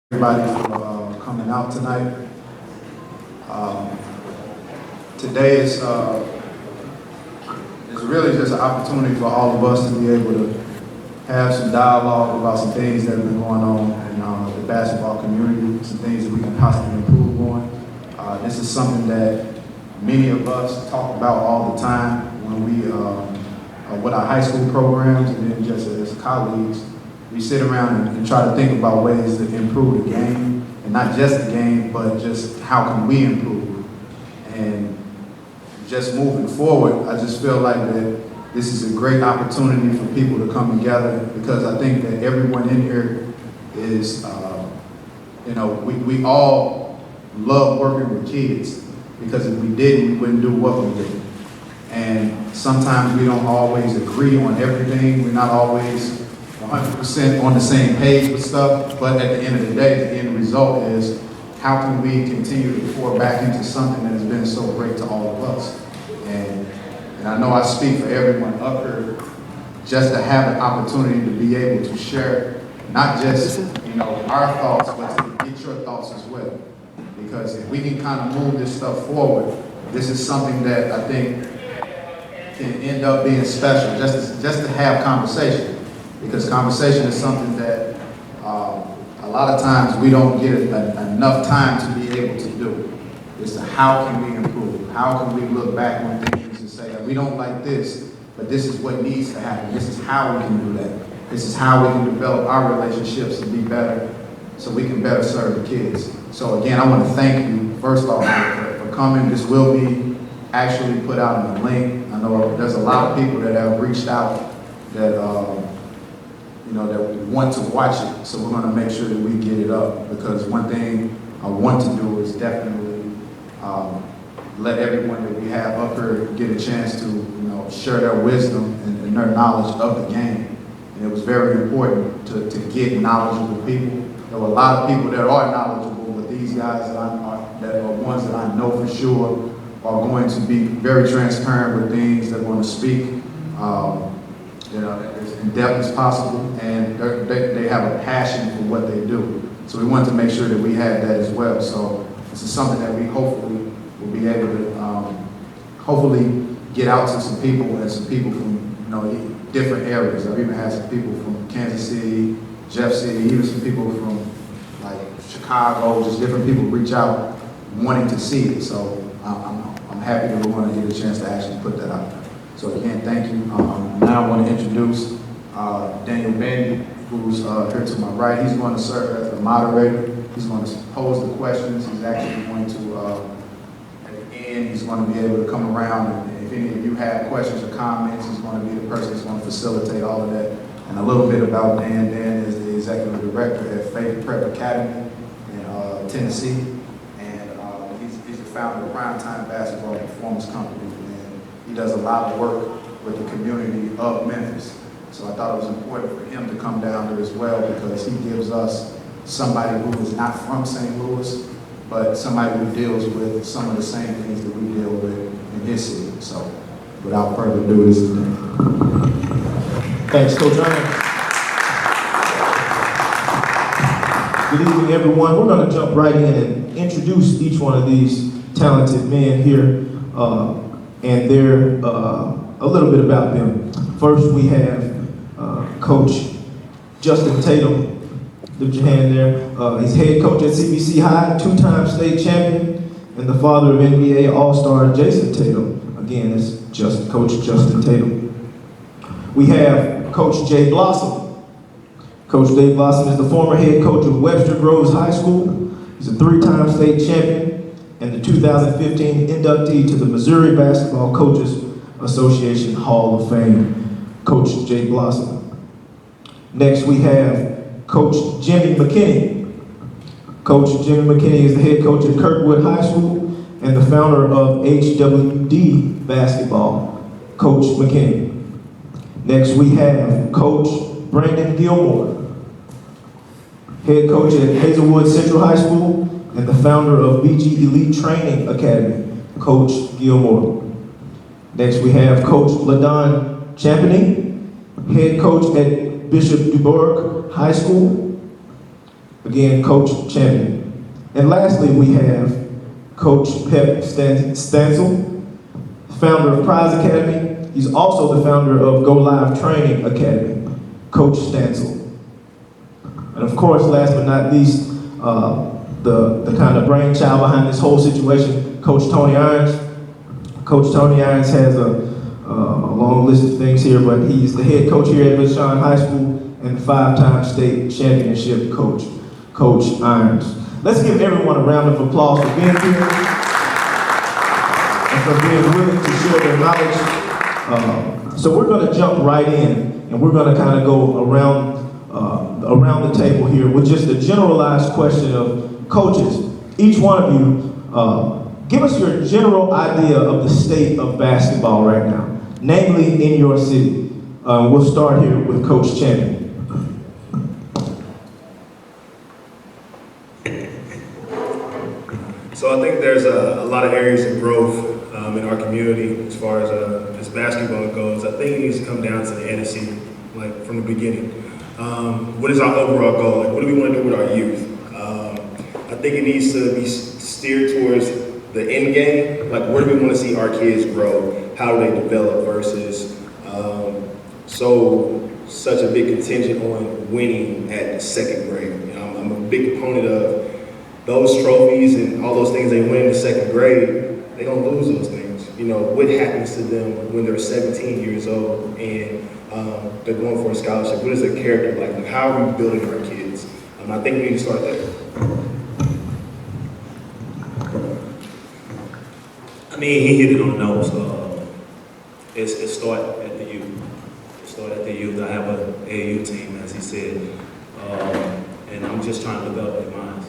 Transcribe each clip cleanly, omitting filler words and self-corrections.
Everybody for coming out tonight. Today is really just an opportunity for all of us to be able to have some dialogue about some things that have been going on in the basketball community, some things that we can possibly improve on. This is something that many of us talk about all the time when we, with our high school programs and then just as colleagues. We sit around and try to think about ways to improve the game, and not just the game, but just how can we improve. And just moving forward, I just feel like that this is a great opportunity for people to come together, because I think that everyone in here is, we all love working with kids, because if we didn't, we wouldn't do what we do. And sometimes we don't always agree on everything. We're not always 100% on the same page with stuff, but at the end of the day, the end result is how can we continue to pour back into something that has been so great to all of us. And I know I speak for everyone up here, just to have an opportunity to be able to share not just our thoughts, but to get your thoughts as well. Because if we can kind of move this stuff forward, this is something that I think can end up being special, just to have conversation. Because conversation is something that a lot of times we don't get enough time to be able to do. It's how can we improve? How can we look back on things and say that we don't like this, but this is what needs to happen. This is how we can do that. This is how we can develop our relationships to be better, so we can better serve the kids. So again, I want to thank you, first of all, for coming. This will be actually put out in the link. I know there's a lot of people that have reached out that that want to watch it, so we're going to make sure that we get it up, because one thing I want to do is definitely let everyone that we have up here get a chance to share their wisdom and their knowledge of the game. And it was very important to get knowledgeable people. There were a lot of people that are knowledgeable, but these guys that are ones that I know for sure are going to be very transparent with things. They're going to speak as in depth as possible, and they have a passion for what they do. So we wanted to make sure that we had that as well. So this is something that we hopefully will be able to hopefully get out to some people, and some people from different areas. I've even had some people from Kansas City, Jeff City, even some people from like Chicago, just different people reach out wanting to see it. So I'm happy that we're going to get a chance to actually put that out there. So again, thank you. Now I want to introduce Daniel Bandy, who's here to my right. He's going to serve as the moderator. He's going to pose the questions. He's actually going to, at the end, he's going to be able to come around, and if any of you have questions or comments, he's going to be the person that's going to facilitate all of that. And a little bit about Dan. Dan is the executive director at Faith Prep Academy in Tennessee, and he's the founder of Primetime Basketball Performance Company. He does a lot of work with the community of Memphis. So I thought it was important for him to come down there as well, because he gives us somebody who is not from St. Louis, but somebody who deals with some of the same things that we deal with in his city. So without further ado, this is Dan. Thanks, Coach Ryan. Good evening, everyone. We're going to jump right in and introduce each one of these talented men here. And they're a little bit about them. First, we have Coach Justin Tatum. Lift your hand there. He's head coach at CBC High, two-time state champion, and the father of NBA All-Star Jason Tatum. Again, it's Coach Justin Tatum. We have Coach Jay Blossom. Coach Jay Blossom is the former head coach of Webster Groves High School. He's a three-time state champion and the 2015 inductee to the Missouri Basketball Coaches Association Hall of Fame, Coach Jay Blossom. Next, we have Coach Jimmy McKinney. Coach Jimmy McKinney is the head coach at Kirkwood High School and the founder of HWD Basketball, Coach McKinney. Next, we have Coach Brandon Gilmore, head coach at Hazelwood Central High School and the founder of BG Elite Training Academy, Coach Gilmore. Next, we have Coach Ladon Champagnie, head coach at Bishop Dubourg High School. Again, Coach Champion. And lastly, we have Coach Pep Stanciel, founder of Prize Academy. He's also the founder of Go Live Training Academy, Coach Stanciel. And of course, last but not least, the kind of brainchild behind this whole situation, Coach Tony Irons. Coach Tony Irons has a long list of things here, but he's the head coach here at LaShawn High School and the 5-time state championship coach, Coach Irons. Let's give everyone a round of applause for being here and for being willing to share their knowledge. So we're going to jump right in, and we're going to kind of go around the table here with just a generalized question of coaches. Each one of you, give us your general idea of the state of basketball right now, namely in your city. We'll start here with Coach Champion. So I think there's a lot of areas of growth in our community as far as basketball goes. I think it needs to come down to the antecedent, like from the beginning. What is our overall goal? Like, what do we want to do with our youth? I think it needs to be steered towards the end game. Like, where do we want to see our kids grow? How do they develop versus such a big contingent on winning at the second grade. You know, I'm a big proponent of those trophies and all those things they win in the second grade. They're gonna lose those things. You know, what happens to them when they're 17 years old and they're going for a scholarship? What is their character like? Like, how are we building our kids? I think we need to start there. I mean, he hit it on the nose. It start at the youth. It start at the youth. I have an AAU team, as he said, and I'm just trying to develop their minds.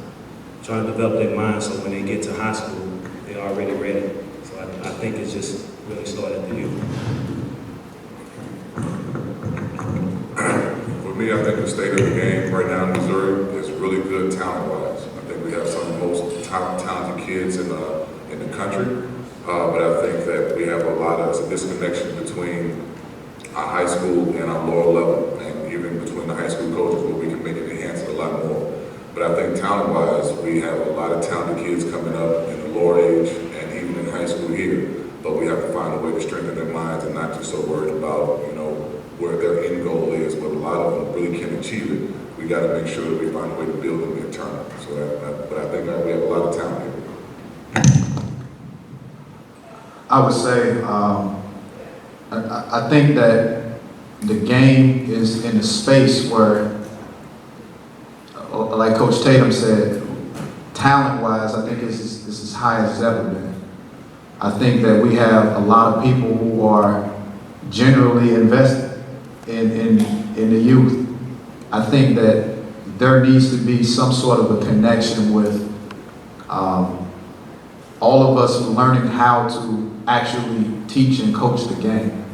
Trying to develop their minds so when they get to high school, they're already ready. So I think it's just really start at the youth. For me, I think the state of the game right now in Missouri is really good talent-wise. I think we have some of the most talented kids in the country. But I think that we have a disconnection between our high school and our lower level, and even between the high school coaches where we can make it enhance it a lot more. But I think talent-wise, we have a lot of talented kids coming up in the lower age and even in high school here. But we have to find a way to strengthen their minds and not just so worried about, you know, where their end goal is, but a lot of them really can achieve it. We got to make sure that we find a way to build them internally. But I think that we have a lot of talent here. I would say, I think that the game is in a space where, like Coach Tatum said, talent-wise, I think it's as high as it's ever been. I think that we have a lot of people who are generally invested in the youth. I think that there needs to be some sort of a connection with all of us learning how to actually teach and coach the game.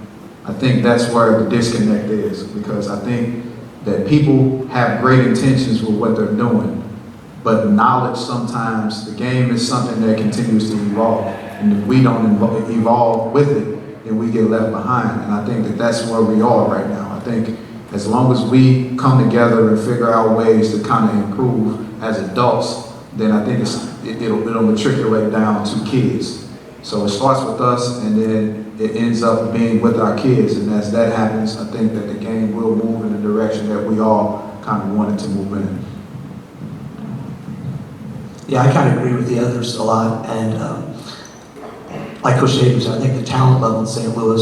I think that's where the disconnect is, because I think that people have great intentions with what they're doing, but knowledge sometimes, the game is something that continues to evolve, and if we don't evolve with it, then we get left behind, and I think that that's where we are right now. I think as long as we come together and figure out ways to kind of improve as adults, then I think it'll matriculate down to kids. So it starts with us, and then it ends up being with our kids. And as that happens, I think that the game will move in the direction that we all kind of wanted to move in. Yeah, I kind of agree with the others a lot. And like Coach Davis, I think the talent level in St. Louis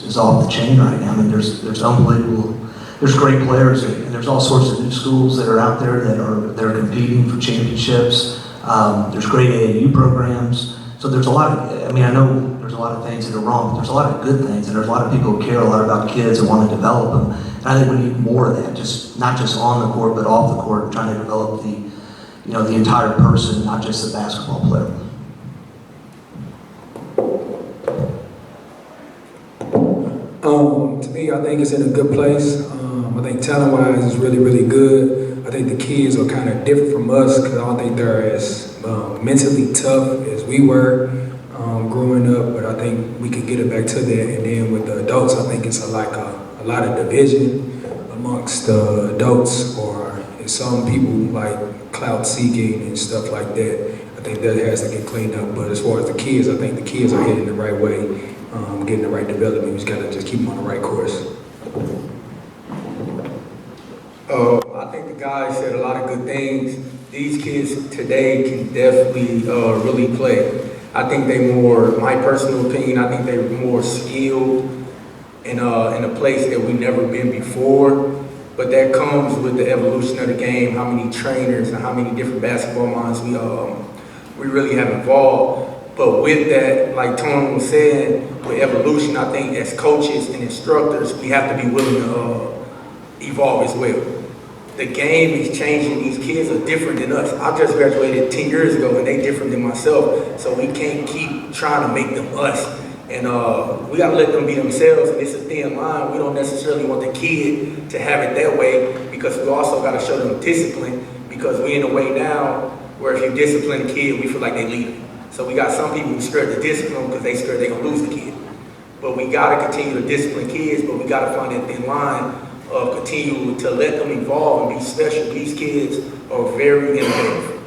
is off the chain right now. I mean, there's unbelievable, there's great players, and there's all sorts of new schools that are out there that are competing for championships. There's great AAU programs. So there's a lot of, I mean, I know there's a lot of things that are wrong, but there's a lot of good things, and there's a lot of people who care a lot about kids and want to develop them. And I think we need more of that, not just on the court, but off the court, trying to develop the entire person, not just the basketball player. To me, I think it's in a good place. I think talent-wise, it's really, really good. I think the kids are kind of different from us because I don't think they're as mentally tough as we were growing up, but I think we could get it back to that. And then with the adults, I think it's a lot of division amongst the adults, or some people like clout seeking and stuff like that. I think that has to get cleaned up. But as far as the kids, I think the kids are heading the right way, getting the right development. We just gotta just keep them on the right course. I think the guys said a lot of good things. These kids today can definitely really play. I think they more, my personal opinion, I think they're more skilled in a place that we've never been before. But that comes with the evolution of the game, how many trainers and how many different basketball minds we really have involved. But with that, like Tony was saying, with evolution, I think as coaches and instructors, we have to be willing to evolve as well. The game is changing. These kids are different than us. I just graduated 10 years ago and they different than myself. So we can't keep trying to make them us. And we gotta let them be themselves, and it's a thin line. We don't necessarily want the kid to have it that way, because we also gotta show them discipline, because we in a way now where if you discipline a kid, we feel like they leave. So we got some people who scared to discipline because they scared they're gonna lose the kid. But we gotta continue to discipline kids, but we gotta find that thin line of continue to let them evolve and be special. These kids are very innovative.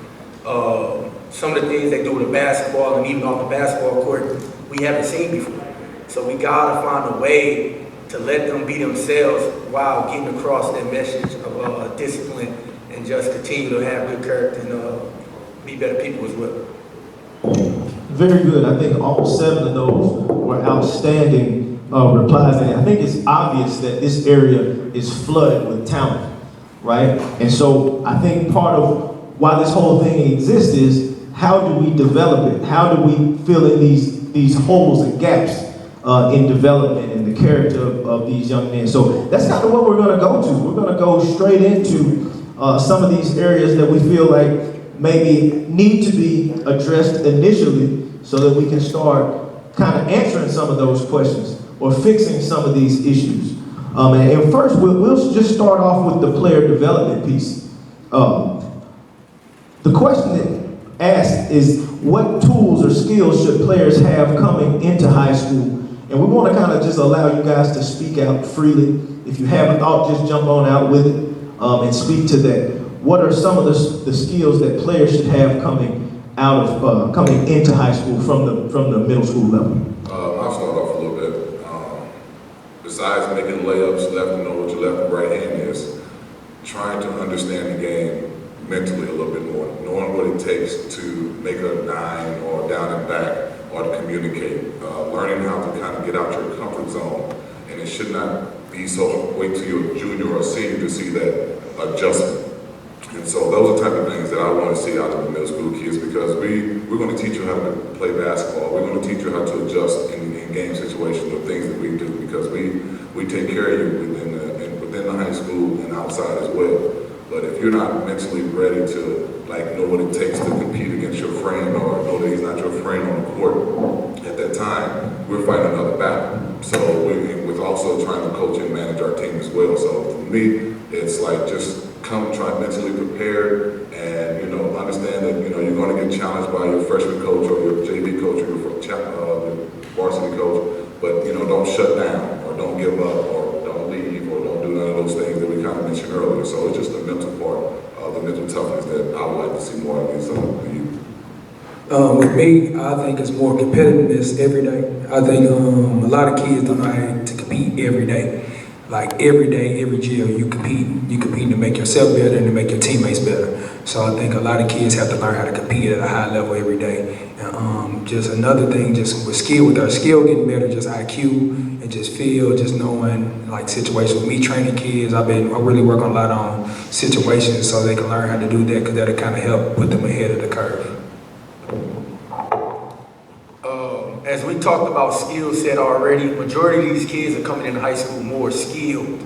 Some of the things they do with the basketball and even off the basketball court, we haven't seen before. So we gotta find a way to let them be themselves while getting across that message of discipline and just continue to have good character and be better people as well. Very good. I think all 7 of those were outstanding replies. And I think it's obvious that this area is flooded with talent, right? And so I think part of why this whole thing exists is, how do we develop it? How do we fill in these holes and gaps in development and the character of these young men? So that's kind of what we're going to go to. We're going to go straight into some of these areas that we feel like maybe need to be addressed initially, so that we can start kind of answering some of those questions or fixing some of these issues. And first, we'll just start off with the player development piece. The question that asked is, what tools or skills should players have coming into high school? And we want to kind of just allow you guys to speak out freely. If you have a thought, just jump on out with it and speak to that. What are some of the skills that players should have coming into high school from the middle school level? I'll start off a little bit. Besides making layups, left and know what your left and right hand is, trying to understand the game mentally a little bit more, knowing what it takes to make a dime or down and back, or to communicate, learning how to kind of get out your comfort zone. And it should not be so wait till you're a junior or senior to see that adjustment. And so those are the type of things that I want to see out of the middle school kids, because we're going to teach you how to play basketball. We're going to teach you how to adjust in game situations, the things that we do, because we take care of you within the high school and outside as well. But if you're not mentally ready to know what it takes to compete against your friend, or know that he's not your friend on the court at that time, we're fighting another battle. So we're also trying to coach and manage our team as well. So for me, it's like just come try mentally prepared, and understand that you're going to get challenged by your freshman coach or your JV coach or your varsity coach, but don't shut down or don't give up or don't leave or don't do none of those things that we kind of mentioned earlier. So it's just the mental part, the mental toughness that I would like to see more of these youth. With me, I think it's more competitiveness every day. I think a lot of kids don't know how to compete every day. Like every day, every drill, you compete. You compete to make yourself better and to make your teammates better. So I think a lot of kids have to learn how to compete at a high level every day. And just another thing, just with our skill getting better, just IQ and just feel, just knowing situations. With me training kids, I really work a lot on situations so they can learn how to do that, because that'll kind of help put them ahead of the curve. As we talked about skill set already, majority of these kids are coming into high school more skilled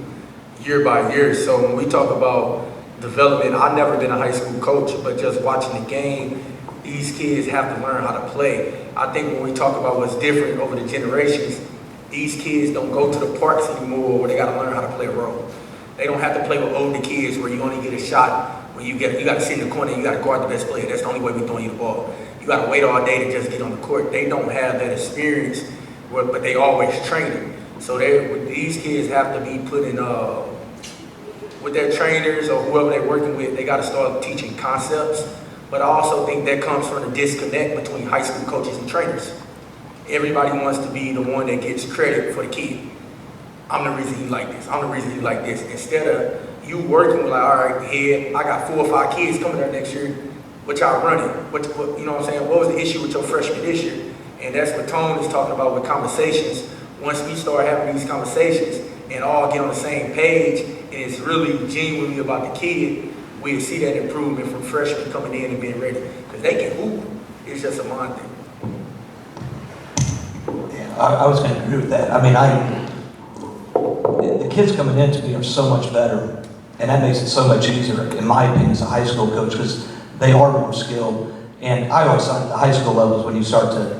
year by year. So when we talk about development, I've never been a high school coach, but just watching the game, these kids have to learn how to play. I think when we talk about what's different over the generations, these kids don't go to the parks anymore where they got to learn how to play a role. They don't have to play with older kids where you only get a shot when you got to sit in the corner and you got to guard the best player. That's the only way we're throwing you the ball. You got to wait all day to just get on the court. They don't have that experience, but they always training. So these kids have to be put in with their trainers or whoever they're working with, they got to start teaching concepts. But I also think that comes from the disconnect between high school coaches and trainers. Everybody wants to be the one that gets credit for the kid. I'm the reason you like this. I'm the reason you like this. Instead of you working with like, all right, head, I got 4 or 5 kids coming there next year. What y'all running? What, you know what I'm saying? What was the issue with your freshman this year? And that's what Tone is talking about with conversations. Once we start having these conversations and all get on the same page, and it's really genuinely about the kid, we'll see that improvement from freshmen coming in and being ready. Because they can hoop. It's just a mind thing. Yeah, I was going to agree with that. I mean, the kids coming into me are so much better, and that makes it so much easier, in my opinion, as a high school coach, because they are more skilled. And I always thought at the high school levels, when you start to,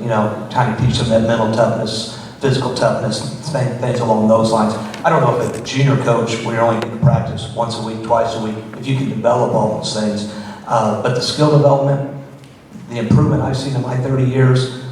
trying to teach them that mental toughness, physical toughness, things along those lines. I don't know if a junior coach, where you're only getting to practice once a week, twice a week, if you can develop all those things. But the skill development, the improvement I've seen in my 30 years,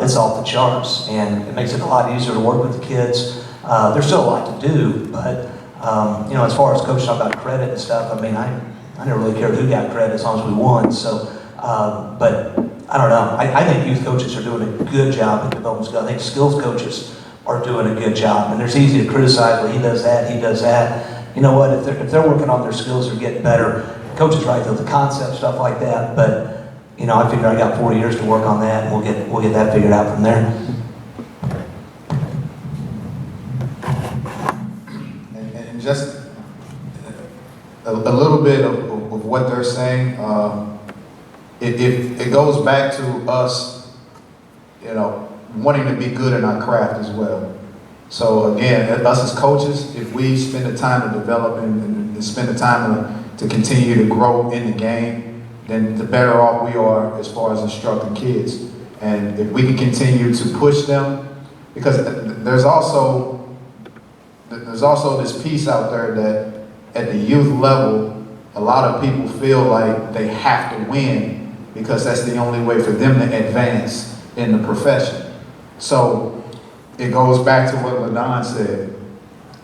it's off the charts, and it makes it a lot easier to work with the kids. There's still a lot to do, but as far as coach talking about credit and stuff, I mean, I never really cared who got credit as long as we won. So, but I don't know. I think youth coaches are doing a good job at developing skills. I think skills coaches are doing a good job, and there's easy to criticize. Well, he does that, he does that. You know what? If they're working on their skills, they're getting better. Coaches right though, the concept stuff like that, but. I figure I got 4 years to work on that, and we'll get that figured out from there. And just a little bit of what they're saying, it goes back to us, wanting to be good in our craft as well. So again, us as coaches, if we spend the time to develop and spend the time to continue to grow in the game, then the better off we are as far as instructing kids. And if we can continue to push them, because there's also this piece out there that at the youth level, a lot of people feel like they have to win because that's the only way for them to advance in the profession. So it goes back to what Ladon said.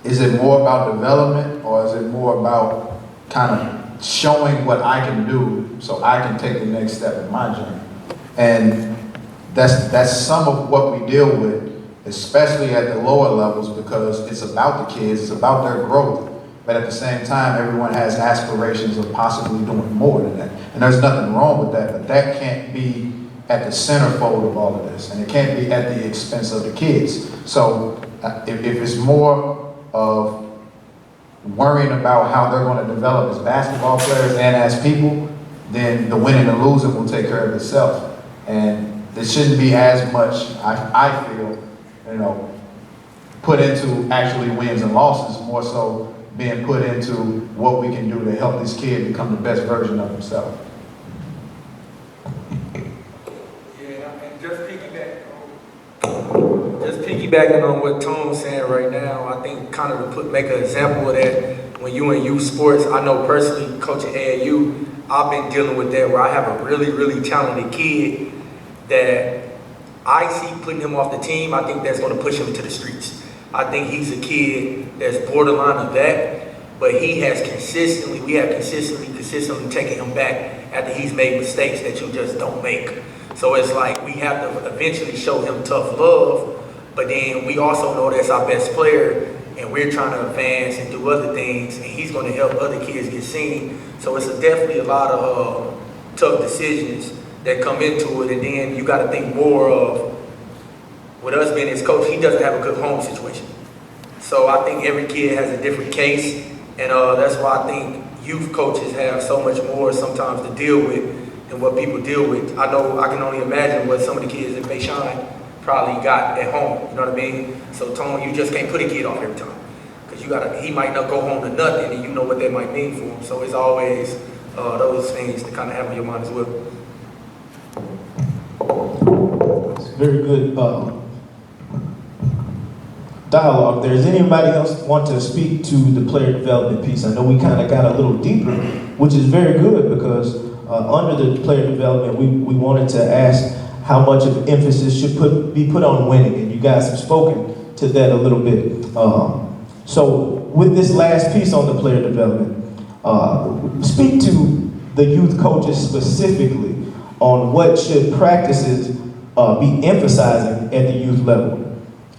Is it more about development, or is it more about kind of showing what I can do so I can take the next step in my journey? And that's some of what we deal with, especially at the lower levels, because it's about the kids, it's about their growth. But at the same time, everyone has aspirations of possibly doing more than that. And there's nothing wrong with that, but that can't be at the centerfold of all of this, and it can't be at the expense of the kids. So if it's more of worrying about how they're going to develop as basketball players and as people, then the winning and losing will take care of itself. And there shouldn't be as much, I feel, put into actually wins and losses, more so being put into what we can do to help this kid become the best version of himself. Yeah, and just piggybacking on what Tone's saying right now, I think kind of to make an example of that, when you in youth sports, I know personally, coaching AAU, I've been dealing with that where I have a really, really talented kid that I see putting him off the team. I think that's going to push him to the streets. I think he's a kid that's borderline of that, but we have consistently taken him back after he's made mistakes that you just don't make. So it's like we have to eventually show him tough love, but then we also know that's our best player, and we're trying to advance and do other things, and he's going to help other kids get seen. So it's definitely a lot of tough decisions that come into it, and then you got to think more of, with us being his coach, he doesn't have a good home situation. So I think every kid has a different case, and that's why I think youth coaches have so much more sometimes to deal with than what people deal with. I know I can only imagine what some of the kids in Bayshine probably got at home, you know what I mean? So Tone, you just can't put a kid off every time, because he might not go home to nothing, and you know what that might mean for him. So it's always those things to kind of have in your mind as well. It's very good dialogue there. Does anybody else want to speak to the player development piece? I know we kind of got a little deeper, which is very good, because under the player development, we wanted to ask how much of emphasis should be put on winning, and you guys have spoken to that a little bit. So with this last piece on the player development, speak to the youth coaches specifically on what should practices be emphasizing at the youth level.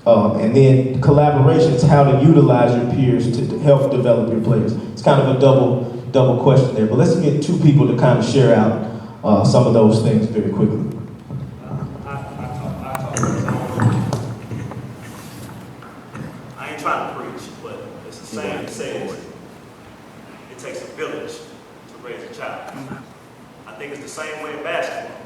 And then collaborations, how to utilize your peers to help develop your players. It's kind of a double question there, but let's get two people to kind of share out some of those things very quickly. I ain't trying to preach, but it's the saying that says it takes a village to raise a child. I think it's the same way in basketball.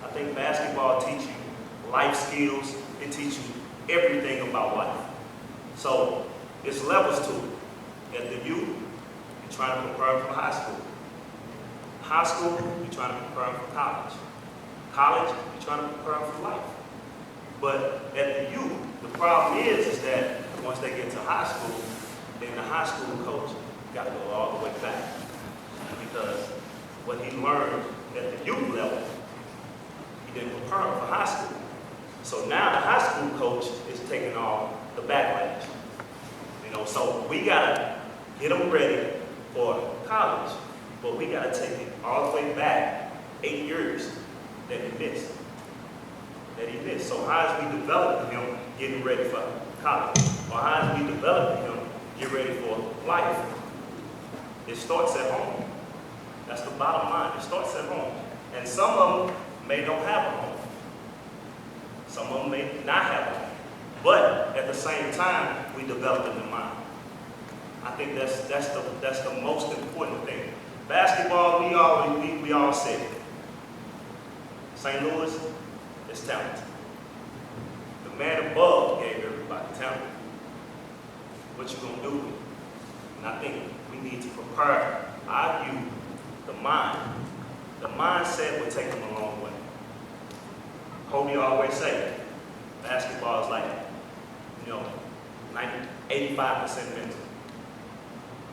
I think basketball teaches you life skills, it teaches you everything about life. So it's levels to it. At the youth, you're trying to prepare for high school. High school, you're trying to prepare for college. College, you're trying to prepare for life. But at the youth, the problem is that once they get to high school, then the high school coach got to go all the way back. Because what he learned at the youth level, he didn't prepare him for high school. So now the high school coach is taking off the backlash. So we gotta get them ready for college, but we gotta take it all the way back 8 years that he missed. So how is we developing him getting ready for college? Or how is we developing him get ready for life? It starts at home. That's the bottom line. It starts at home. And some of them may not have a home. Some of them may not have a home. But at the same time, we develop in the mind. I think that's the most important thing. Basketball, we all say it. St. Louis is talented. The man above gave everybody talent. What you gonna do with it? And I think we need to prepare our youth, the mind. The mindset will take them a long way. Kobe always say, basketball is like, 85% mental.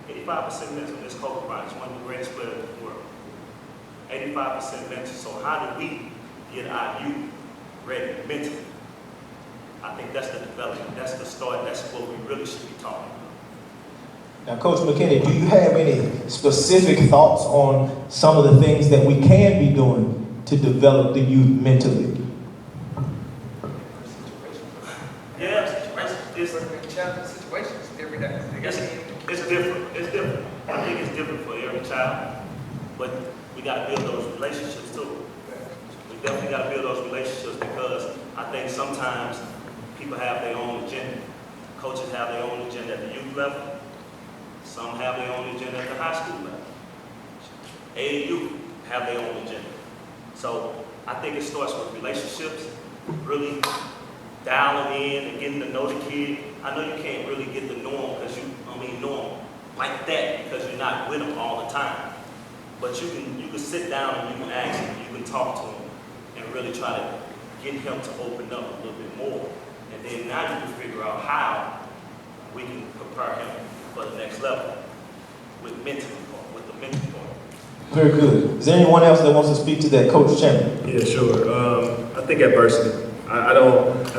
85% mental. This Kobe Bryant is one of the greatest players in the world. 85% mental. So how do we get our youth ready mentally? I think that's the development. That's the start. That's what we really should be talking about. Now, Coach McKinney, do you have any specific thoughts on some of the things that we can be doing to develop the youth mentally? Situations every day. It's different. It's different. I think it's different for every child, but we got to build those relationships too. We definitely got to build those relationships because I think sometimes people have their own agenda. Coaches have their own agenda at the youth level. Some have their own agenda at the high school level. AAU have their own agenda. So I think it starts with relationships, really dialing in and getting to know the kid. I know you can't really get to know them know them like that because you're not with them all the time. But you can sit down and you can ask him, you can talk to him and really try to get him to open up a little bit more. And then now you can figure out how we can prepare him for the next level with the mental part. Very good. Is there anyone else that wants to speak to that, Coach Champion? Yeah, sure. I think adversity. I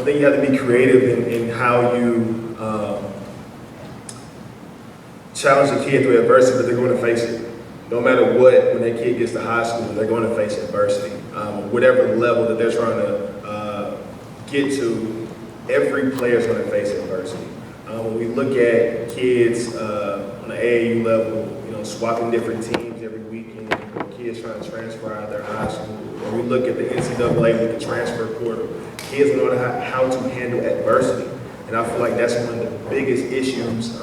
think you have to be creative in how you challenge a kid through adversity, but they're going to face it. No matter what, when that kid gets to high school, they're going to face adversity. Whatever level that they're trying to get to, every player is going to face adversity. When we look at kids on the AAU level, swapping different teams every weekend, kids trying to transfer out of their high school. When we look at the NCAA with the transfer portal, kids know how to handle adversity. And I feel like that's one of the biggest issues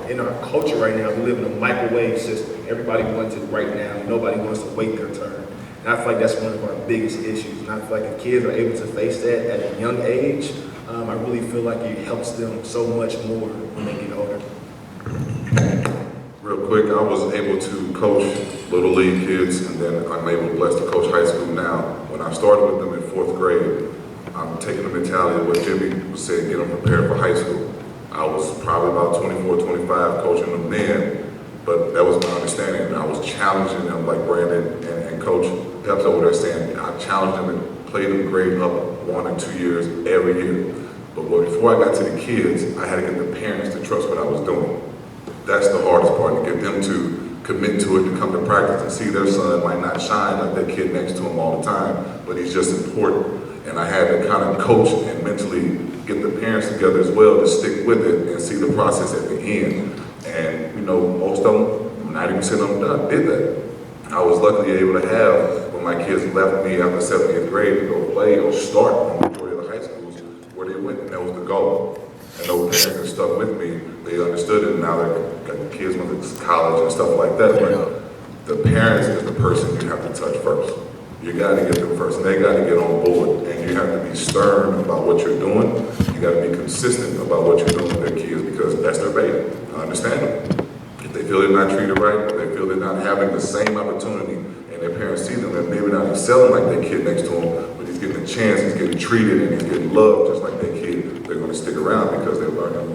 in our culture right now. We live in a microwave system. Everybody wants it right now. Nobody wants to wait their turn. And I feel like that's one of our biggest issues. And I feel like if kids are able to face that at a young age, I really feel like it helps them so much more when they get older. Real quick, I was able to coach Little League kids, and then I'm able blessed to coach high school now. When I started with them in 4th grade, I'm taking the mentality of what Jimmy was saying, get them prepared for high school. I was probably about 24, 25 coaching them then, but that was my understanding. And I was challenging them like Brandon and Coach Peps over there saying, I challenged them and played them grade up 1 and 2 years every year. But before I got to the kids, I had to get the parents to trust what I was doing. That's the hardest part, to get them to commit to it, to come to practice and see their son might not shine like that kid next to him all the time, but he's just important. And I had to kind of coach and mentally get the parents together as well to stick with it and see the process at the end. And, you know, most of them, 90% of them did that. I was luckily able to have, when my kids left me after 7th, 8th grade to go play or start on the majority of the high schools, where they went, and that was the goal. And those parents that stuck with me, they understood it, and now they're got the kids went to college and stuff like that. But the parents is the person you have to touch first. You got to get them first, and they got to get on board. And you have to be stern about what you're doing. You got to be consistent about what you're doing with their kids, because that's their baby. I understand them. If they feel they're not treated right, or they feel they're not having the same opportunity, and their parents see them, and maybe not excelling like their kid next to them, but he's getting a chance, he's getting treated, and he's getting loved just like their kid, they're going to stick around because they're learning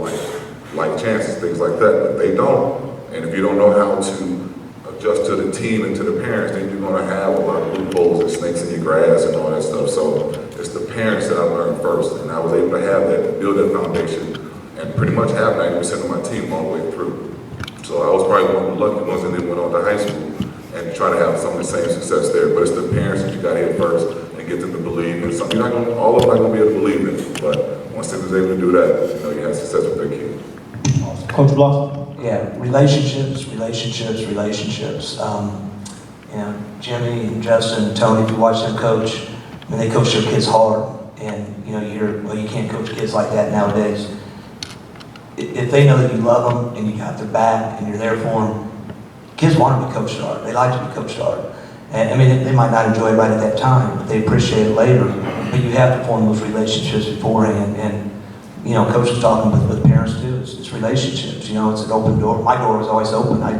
like chances, things like that. But they don't. And if you don't know how to adjust to the team and to the parents, then you're going to have a lot of loopholes and snakes in your grass and all that stuff. So it's the parents that I learned first, and I was able to have that, build that foundation, and pretty much have 90% of my team all the way through. So I was probably one of the lucky ones that then went on to high school and try to have some of the same success there. But it's the parents that you got to hit first and get them to believe in something. You're not going, all of them are not going to be able to believe in it, but once they was able to do that, you know, you have success with their kid. Awesome. Coach Blossom? Yeah, relationships. You know, Jimmy and Justin and Tony, if you watch them coach, I mean, they coach their kids hard. And, you know, you hear, well, you can't coach kids like that nowadays. If they know that you love them and you got their back and you're there for them, kids want to be coached hard. They like to be coached hard. And I mean, they might not enjoy it right at that time, but they appreciate it later. But you have to form those relationships beforehand. And you know, coach is talking with parents too. It's relationships. You know, it's an open door. My door was always open. I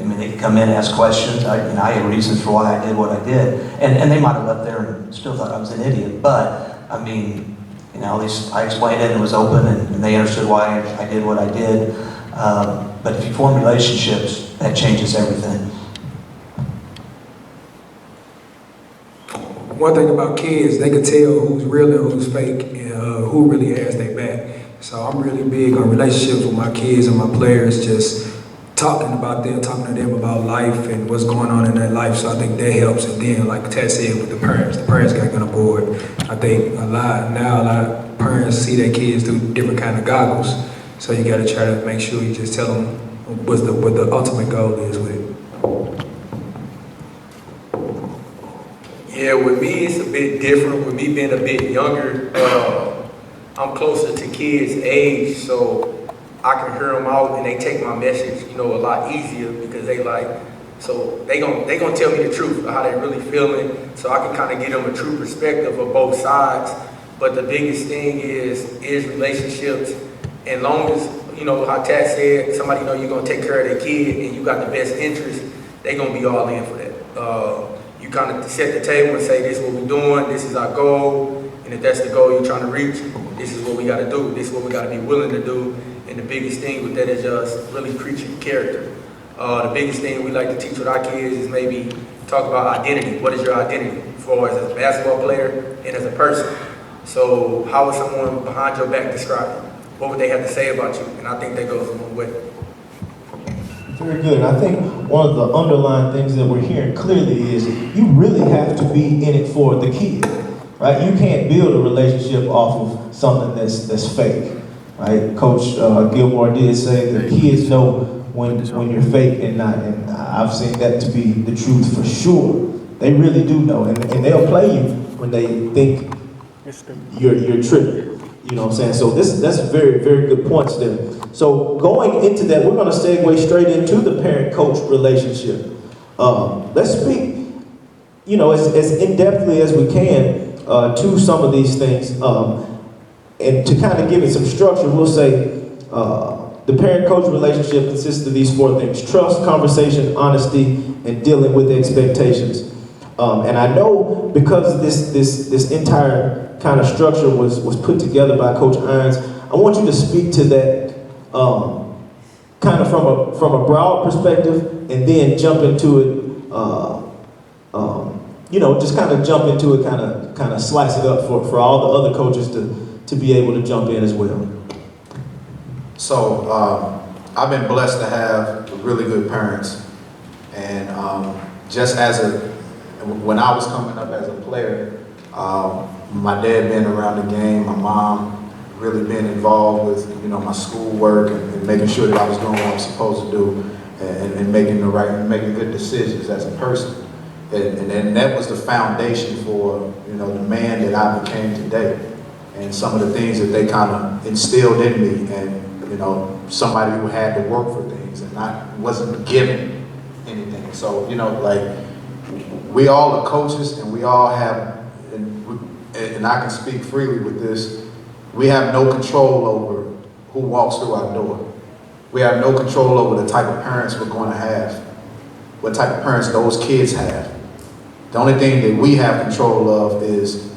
mean, they can come in and ask questions. I had reasons for why I did what I did, and they might have left there and still thought I was an idiot. But I mean, you know, at least I explained it and it was open, and they understood why I did what I did. But if you form relationships, that changes everything. One thing about kids, they can tell who's real and who's fake, and who really has their back. So I'm really big on relationships with my kids and my players, just talking to them about life and what's going on in their life. So I think that helps. And then, like Ted said, with the parents got to get on board. I think a lot of parents see their kids through different kind of goggles. So you got to try to make sure you just tell them what the ultimate goal is with it. Yeah, with me, it's a bit different. With me being a bit younger, I'm closer to kids' age, so I can hear them out and they take my message, you know, a lot easier because they gonna tell me the truth of how they really feeling, so I can kind of give them a true perspective of both sides. But the biggest thing is relationships. And long as, you know, how Tat said, somebody know you're gonna take care of their kid and you got the best interest, they gonna be all in for that. You kind of set the table and say, this is what we're doing, this is our goal, and if that's the goal you're trying to reach, this is what we got to do, this is what we got to be willing to do. And the biggest thing with that is just really preaching character. The biggest thing we like to teach with our kids is maybe talk about identity. What is your identity as far as a basketball player and as a person? So how would someone behind your back describe you? What would they have to say about you? And I think that goes a long way. Very good. I think one of the underlying things that we're hearing clearly is you really have to be in it for the kid, right? You can't build a relationship off of something that's fake, right? Coach Gilmore did say the kids know when you're fake and not, and I've seen that to be the truth for sure. They really do know, and they'll play you when they think you're tripping. You know what I'm saying? So that's very, very good points there. So going into that, we're going to segue straight into the parent-coach relationship. Let's speak, you know, as in-depthly as we can to some of these things. And to kind of give it some structure, we'll say the parent-coach relationship consists of these four things: trust, conversation, honesty, and dealing with expectations. And I know because this entire kind of structure was put together by Coach Irons, I want you to speak to that kind of from a broad perspective, and then jump into it, you know, just kind of jump into it, kind of slice it up for all the other coaches to be able to jump in as well. So I've been blessed to have really good parents. And just when I was coming up as a player, my dad being around the game, my mom really being involved with, my schoolwork and making sure that I was doing what I was supposed to do and making good decisions as a person. And that was the foundation for, the man that I became today. And some of the things that they kind of instilled in me, and, somebody who had to work for things and wasn't given anything. So, we all are coaches, and we all have, and I can speak freely with this, we have no control over who walks through our door. We have no control over the type of parents we're going to have, what type of parents those kids have. The only thing that we have control of is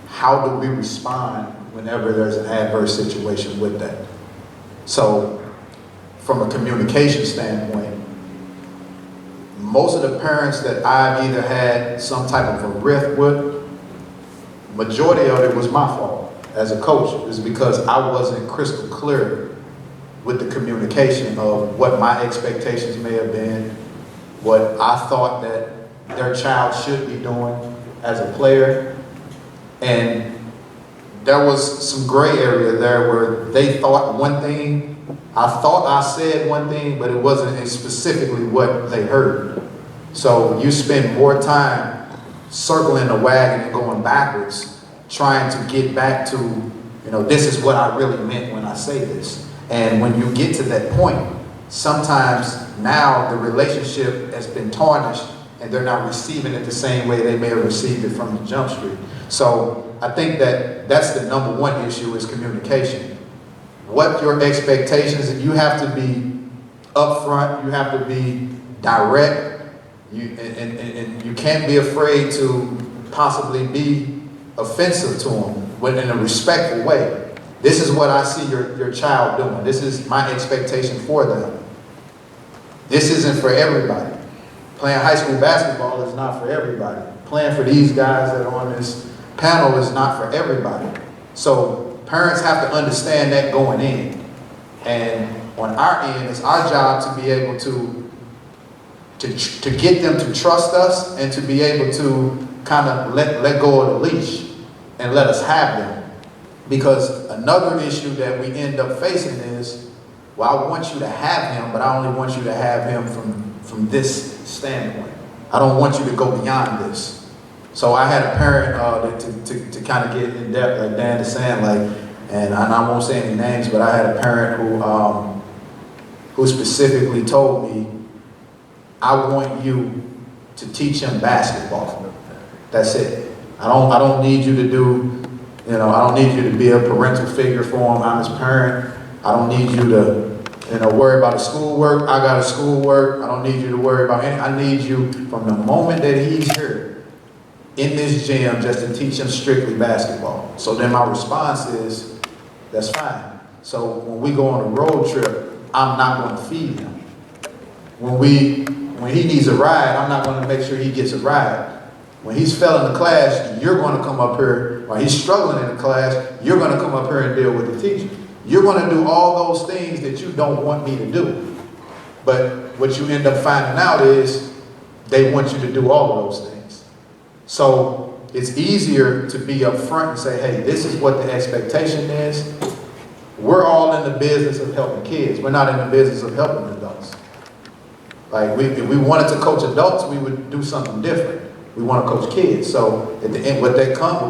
how do we respond whenever there's an adverse situation with that. So, from a communication standpoint, most of the parents that I've either had some type of a rift with, majority of it was my fault as a coach. Is because I wasn't crystal clear with the communication of what my expectations may have been, what I thought that their child should be doing as a player. And there was some gray area there where they thought one thing, I thought I said one thing, but it wasn't specifically what they heard. So you spend more time circling the wagon and going backwards, trying to get back to, this is what I really meant when I say this. And when you get to that point, sometimes now the relationship has been tarnished and they're not receiving it the same way they may have received it from the jump street. So I think that's the number one issue is communication. What your expectations, you have to be upfront, you have to be direct, and you can't be afraid to possibly be offensive to them, but in a respectful way. This is what I see your child doing. This is my expectation for them. This isn't for everybody. Playing high school basketball is not for everybody. Playing for these guys that are on this panel is not for everybody. So parents have to understand that going in. And on our end, it's our job to be able to get them to trust us and to be able to kind of let go of the leash and let us have them. Because another issue that we end up facing is, well, I want you to have him, but I only want you to have him from this standpoint. I don't want you to go beyond this. So I had a parent to kind of get in depth, like Dan is saying, and I won't say any names, but I had a parent who specifically told me, I want you to teach him basketball. That's it. I don't need you to do, I don't need you to be a parental figure for him. I'm his parent. I don't need you to, worry about his schoolwork. I got his schoolwork. I don't need you to worry about anything. I need you from the moment that he's here in this gym just to teach him strictly basketball. So then my response is, that's fine. So when we go on a road trip, I'm not going to feed him. When he needs a ride, I'm not going to make sure he gets a ride. When he's failing the class, you're going to come up here, while he's struggling in the class, you're going to come up here and deal with the teacher. You're going to do all those things that you don't want me to do. But what you end up finding out is they want you to do all of those things. So it's easier to be upfront and say, hey, this is what the expectation is. We're all in the business of helping kids. We're not in the business of helping adults. If we wanted to coach adults, we would do something different. We want to coach kids. So at the end, what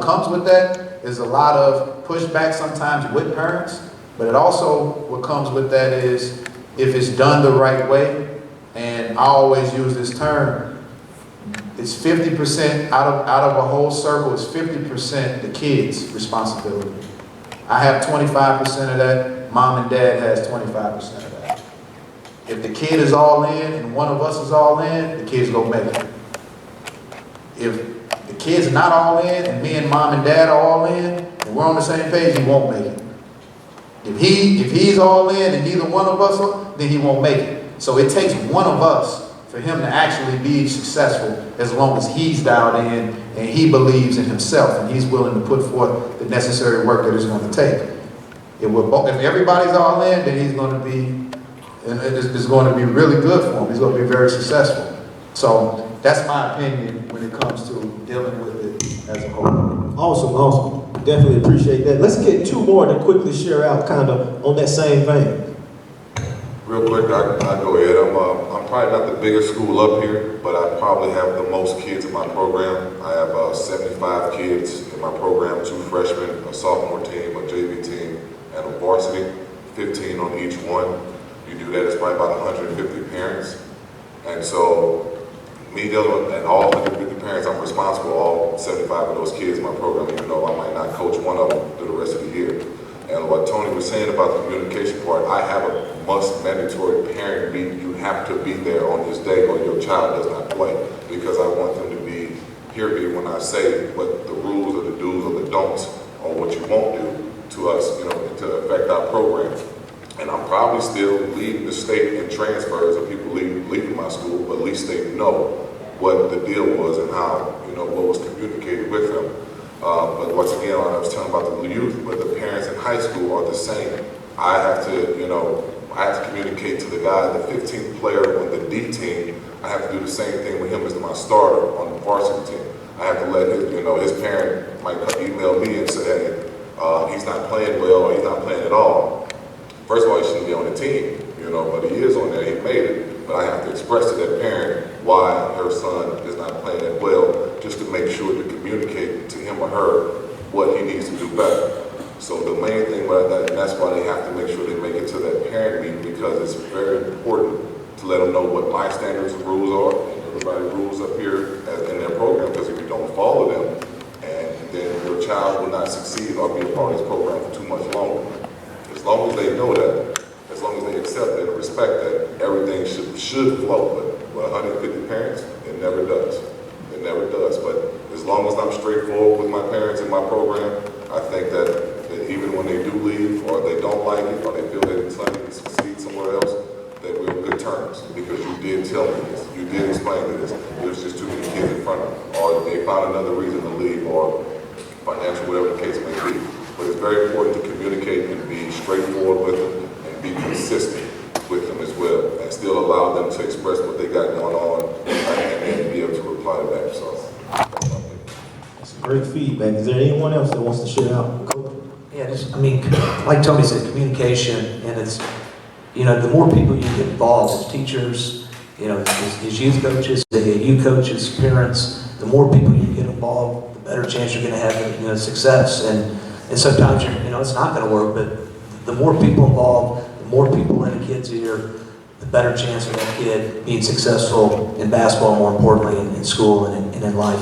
comes with that is a lot of pushback sometimes with parents, but it also, what comes with that is if it's done the right way, and I always use this term, it's 50% out of a whole circle, it's 50% the kid's responsibility. I have 25% of that, mom and dad has 25% of that. If the kid is all in and one of us is all in, the kid's gonna make it. If the kid's not all in and me and mom and dad are all in and we're on the same page, he won't make it. If he's all in and neither one of us are, then he won't make it. So it takes one of us for him to actually be successful as long as he's dialed in and he believes in himself and he's willing to put forth the necessary work that it's going to take. If everybody's all in, then he's going to be, and it's going to be really good for him. He's going to be very successful. So that's my opinion when it comes to dealing with it as a whole. Awesome. Definitely appreciate that. Let's get two more to quickly share out kind of on that same vein. Real quick, I go ahead. I'm probably not the biggest school up here, but I probably have the most kids in my program. I have 75 kids in my program, 2 freshmen, a sophomore team, a JV team, and a varsity, 15 on each one. You do that, it's probably about 150 parents. And so, me dealing with, and all 150 parents, I'm responsible for all 75 of those kids in my program, even though I might not coach one of them through the rest of the year. And what Tony was saying about the communication part, I have a must mandatory parent meeting. You have to be there on this day or your child does not play, because I want them to hear me when I say what the rules or the do's or the don'ts on what you won't do to us, to affect our program. And I'm probably still leading the state in transfers of people leaving my school, but at least they know what the deal was and how, what was communicated with them. But once again, I was telling about the youth, but the parents in high school are the same. I have to communicate to the guy, the 15th player on the D team. I have to do the same thing with him as my starter on the varsity team. I have to let his parent might email me and say, hey, he's not playing well or he's not playing at all. First of all, he shouldn't be on the team, but he is on there, he made it. But I have to express to that parent why her son is not playing that well, just to make sure to communicate to him or her what he needs to do better. So the main thing about that, and that's why they have to make sure they make it to that parent meeting, because it's very important to let them know what my standards and rules are, and everybody's rules up here in their program, because if you don't follow them, and then your child will not succeed or be a part of this program for too much longer. As long as they know that, as long as they accept it and respect that, everything should flow. But with 150 parents, it never does. It never does. But as long as I'm straightforward with my parents in my program, I think that even when they do leave, or they don't like it, or they feel that it's not going to succeed somewhere else, that we're on good terms, because you did tell me this, you did explain to this, there was just too many kids in front of them, or they found another reason to leave, or financial, whatever the case may be. But it's very important to communicate and be straightforward with them, and be consistent with them as well, and still allow them to express what they got going on, and then be able to reply to that. So, that's great feedback. Is there anyone else that wants to share out? Yeah, like Tony said, communication, and it's, the more people you get involved as teachers, as youth coaches, AAU coaches, parents, the more people you get involved, the better chance you're going to have success. And sometimes it's not going to work, but the more people involved, the more people in a kid's ear, the better chance of that kid being successful in basketball, more importantly, in school and in life.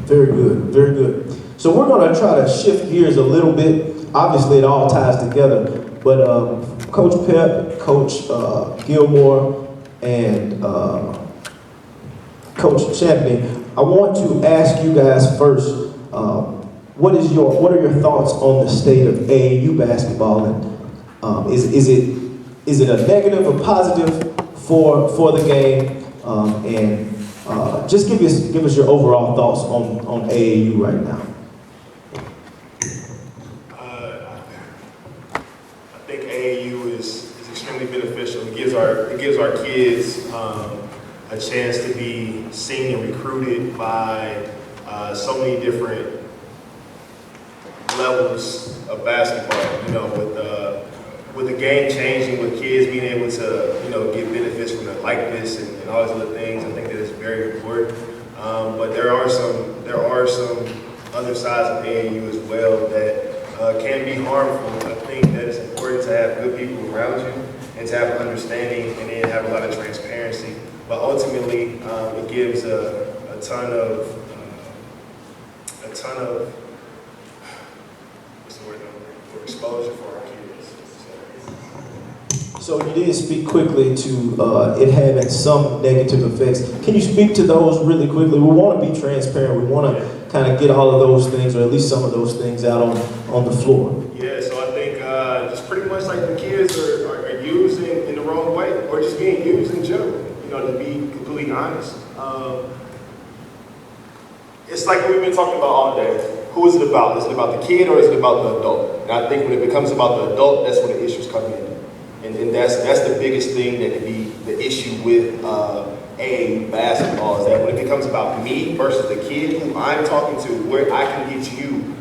Very good, very good. So we're going to try to shift gears a little bit. Obviously, it all ties together. But Coach Pep, Coach Gilmore, and Coach Champagnie, I want to ask you guys first, what are your thoughts on the state of AAU basketball? And is it a negative or positive for the game? Just give us your overall thoughts on AAU right now. I think AAU is extremely beneficial. It gives our kids a chance to be seen and recruited by so many different levels of basketball. With the game changing, with kids being able to get benefits from the likeness and all these other things, I think that is very important. But there are some other sides of AAU as well that can be harmful. I think that it's important to have good people around you and to have understanding and then have a lot of transparency. But ultimately, it gives a ton of what's the word? For exposure for our kids. So you did speak quickly to it having some negative effects. Can you speak to those really quickly? We want to be transparent. We want to kind of get all of those things, or at least some of those things, out on the floor. Yeah, so I think just pretty much like the kids are used in the wrong way, or just being used in general, to be completely honest. It's like we've been talking about all day. Who is it about? Is it about the kid or is it about the adult? And I think when it becomes about the adult, that's when the issues come in. And that's the biggest thing that could be the issue with AAU basketball, is that when it becomes about me versus the kid who I'm talking to, where I can get you.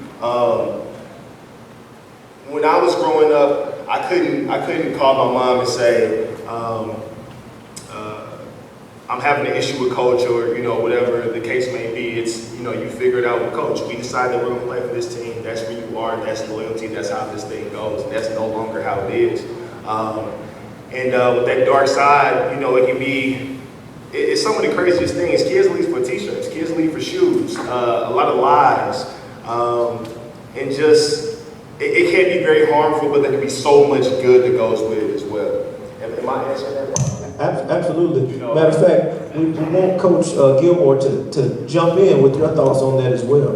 When I was growing up, I couldn't call my mom and say, I'm having an issue with coach, or whatever the case may be. It's you figure it out with coach. We decide that we're going to play for this team. That's where you are. That's loyalty. That's how this thing goes. And that's no longer how it is. With that dark side, it can be. It's some of the craziest things. Kids leave for t-shirts. Kids leave for shoes. A lot of lies, and just it can be very harmful. But there can be so much good that goes with it as well. Am I answering that? Absolutely. Matter of fact, we want Coach Gilmore to jump in with your thoughts on that as well.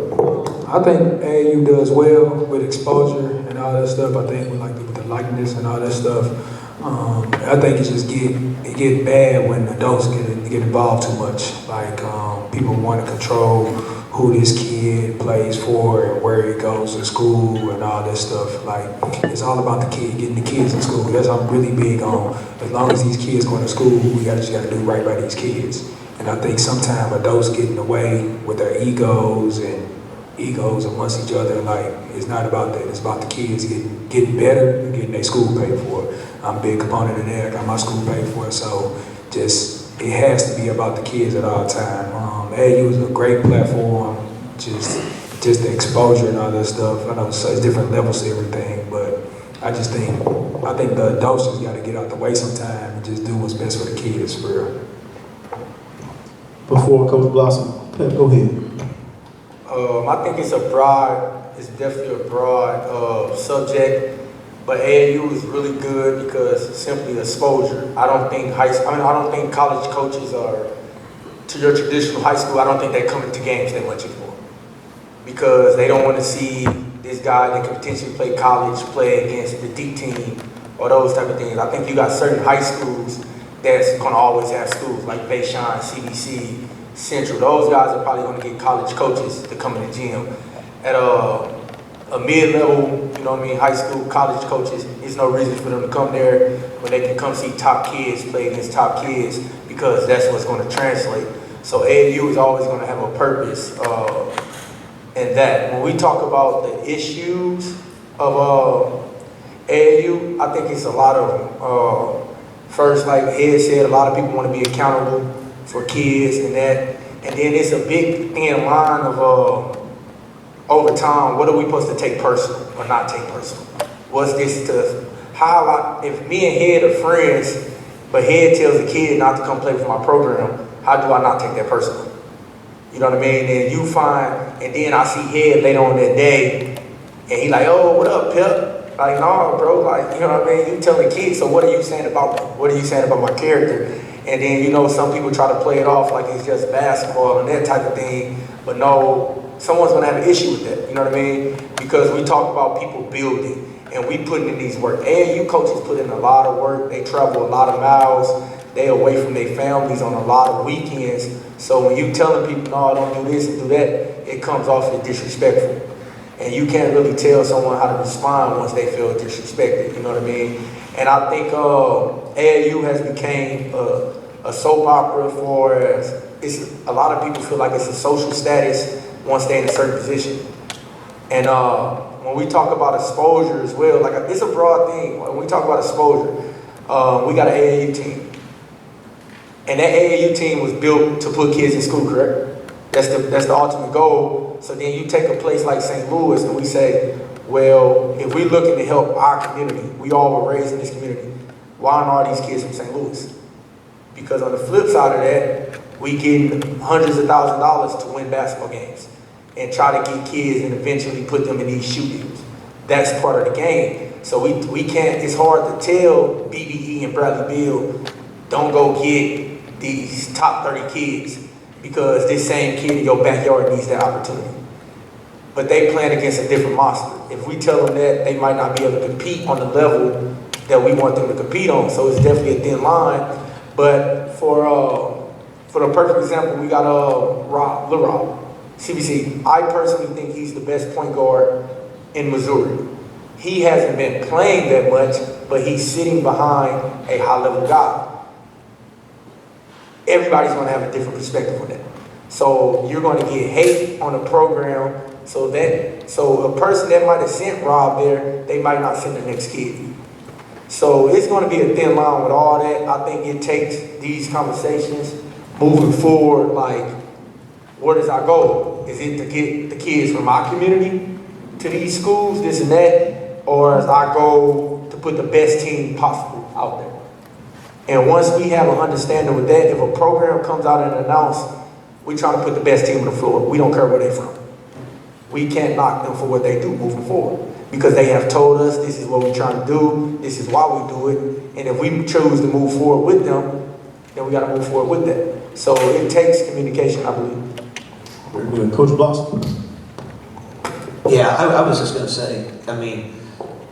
I think AAU does well with exposure and all that stuff. I think with the likeness and all that stuff. I think it just get bad when adults get involved too much. Like people want to control who this kid plays for and where he goes to school and all this stuff. Like it's all about the kid, getting the kids in school. That's what I'm really big on. As long as these kids going to school, we just got to do right by these kids. And I think sometimes adults get in the way with their egos amongst each other. Like it's not about that. It's about the kids getting better and getting their school paid for. I'm a big component of that. I got my school paid for, so it has to be about the kids at all time. AAU is a great platform, just the exposure and all that stuff. I know it's different levels to everything, but I think the adults just got to get out the way sometime and just do what's best for the kids, for real. Before Coach Blossom, go ahead. I think it's definitely a broad subject. But AAU is really good because simply exposure. I don't think college coaches are, to your traditional high school, I don't think they're coming to games that much anymore. Because they don't want to see this guy that could potentially play college play against the D team or those type of things. I think you got certain high schools that's going to always have schools like Bayshine, CBC, Central. Those guys are probably going to get college coaches to come in the gym. At a mid-level, high school, college coaches, there's no reason for them to come there when they can come see top kids play against top kids, because that's what's going to translate. So AAU is always going to have a purpose in that. When we talk about the issues of AAU, I think it's a lot of them. First, like Ed said, a lot of people want to be accountable for kids and that. And then it's a big thin line of over time, what are we supposed to take personal or not take personal? What's this to, if me and Head are friends, but Head tells a kid not to come play with my program, how do I not take that personal? You know what I mean? And then I see Head later on that day, and he like, oh, what up, Pep? Like, no, bro, like, you know what I mean? You telling kids, so what are you saying about me? What are you saying about my character? And then, some people try to play it off like it's just basketball and that type of thing, but no, someone's gonna have an issue with that, you know what I mean? Because we talk about people building and we putting in these work. AAU coaches put in a lot of work. They travel a lot of miles. They away from their families on a lot of weekends. So when you telling people, no, don't do this and do that, it comes off as disrespectful. And you can't really tell someone how to respond once they feel disrespected, you know what I mean? And I think AAU has became a soap opera for a lot of people feel like it's a social status once they're in a certain position. And when we talk about exposure as well, like it's a broad thing. When we talk about exposure, we got an AAU team. And that AAU team was built to put kids in school, correct? That's the ultimate goal. So then you take a place like St. Louis and we say, well, if we're looking to help our community, we all were raised in this community, why aren't all these kids from St. Louis? Because on the flip side of that, we get hundreds of thousands of dollars to win basketball games and try to get kids and eventually put them in these shoe deals. That's part of the game. So we can't, it's hard to tell BBE and Bradley Beal, don't go get these top 30 kids because this same kid in your backyard needs that opportunity. But they playing against a different monster. If we tell them that, they might not be able to compete on the level that we want them to compete on. So it's definitely a thin line. But for the perfect example, we got Lil Rob, CBC. I personally think he's the best point guard in Missouri. he hasn't been playing that much, but he's sitting behind a high-level guy. Everybody's going to have a different perspective on that. So you're going to get hate on the program. So a person that might have sent Rob there, they might not send the next kid. So it's going to be a thin line with all that. I think it takes these conversations moving forward. Like, what is our goal? Is it to get the kids from our community to these schools, this and that, or is our goal to put the best team possible out there? And once we have an understanding with that, if a program comes out and announces, we're trying to put the best team on the floor. We don't care where they're from. We can't knock them for what they do moving forward, because they have told us this is what we're trying to do, this is why we do it, and if we choose to move forward with them, then we got to move forward with that. So it takes communication, I believe. Very good. Coach Blossom? Yeah, I was just going to say, I mean,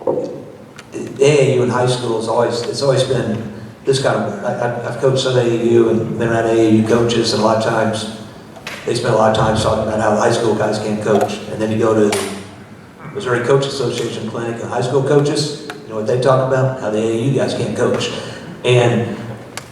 AAU in high school it's always been this kind of, I've coached some AAU and been around AAU coaches, and a lot of times they spend a lot of time talking about how the high school guys can't coach. And then you go to Missouri Coach Association clinic and high school coaches, you know what they talk about? How the AAU guys can't coach. And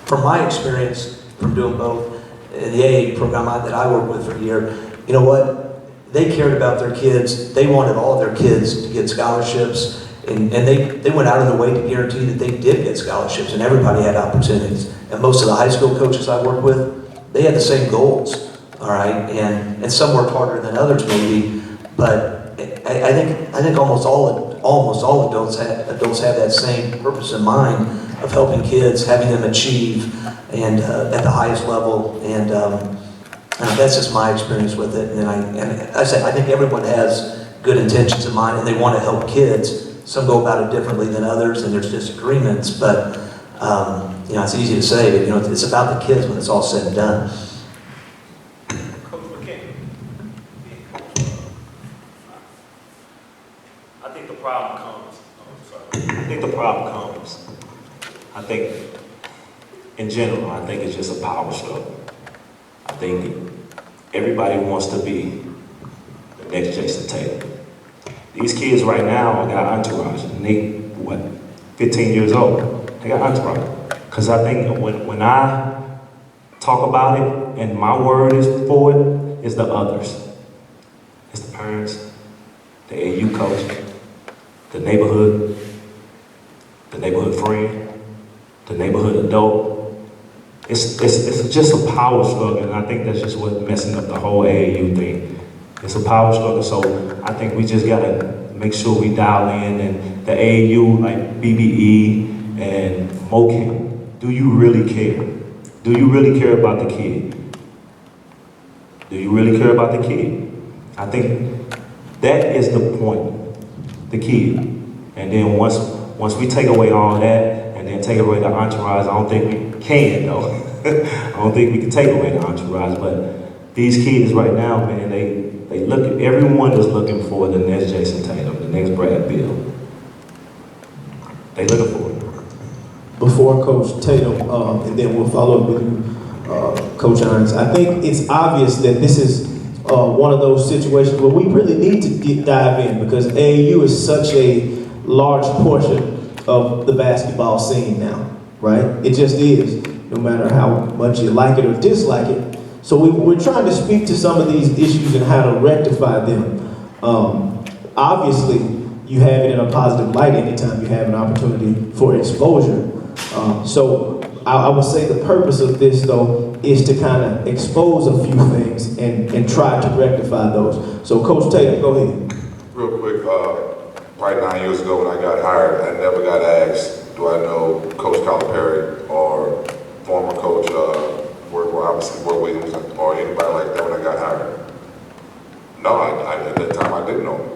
from my experience from doing both in the AAU program that I worked with for a year, you know what? They cared about their kids. They wanted all of their kids to get scholarships. And they went out of their way to guarantee that they did get scholarships, and everybody had opportunities. And most of the high school coaches I worked with, they had the same goals, all right? And some worked harder than others maybe, but I think almost all adults have that same purpose in mind of helping kids, having them achieve, and at the highest level. And that's just my experience with it. And I say I think everyone has good intentions in mind, and they want to help kids. Some go about it differently than others, and there's disagreements, but you know, it's easy to say, but you know, it's about the kids when it's all said and done. Coach McKinney. I think the problem comes. I think in general, I think it's just a power struggle. I think everybody wants to be the next Jason Tatum. These kids right now got entourage, and they, 15 years old. They got entourage. Because I think when I talk about it, and my word is for it, is the others. It's the parents, the AU coach, the neighborhood friend, the neighborhood adult. It's just a power struggle, and I think that's just what's messing up the whole AAU thing. It's a power struggle, so I think we just gotta make sure we dial in, and the AAU, like BBE and MOCAM, do you really care? Do you really care about the kid? Do you really care about the kid? I think that is the point, the kid. And then once we take away all that, and then take away the entourage, I don't think we can, though. I don't think we can take away the entourage, but these kids right now, man, they look at, everyone is looking for the next Jason Tatum, the next Brad Bill. They looking for it. Before Coach Tatum, and then we'll follow up with you, Coach Irons. I think it's obvious that this is one of those situations where we really need to dive in, because AAU is such a large portion of the basketball scene now, right? It just is, no matter how much you like it or dislike it. So we're trying to speak to some of these issues and how to rectify them. Obviously, you have it in a positive light anytime you have an opportunity for exposure. So I would say the purpose of this, though, is to kind of expose a few things and try to rectify those. So Coach Tatum, go ahead. Real quick, probably 9 years ago when I got hired, I never got asked, do I know Coach Calipari or former coach Ward Williams or anybody like that when I got hired. No, at that time I didn't know them.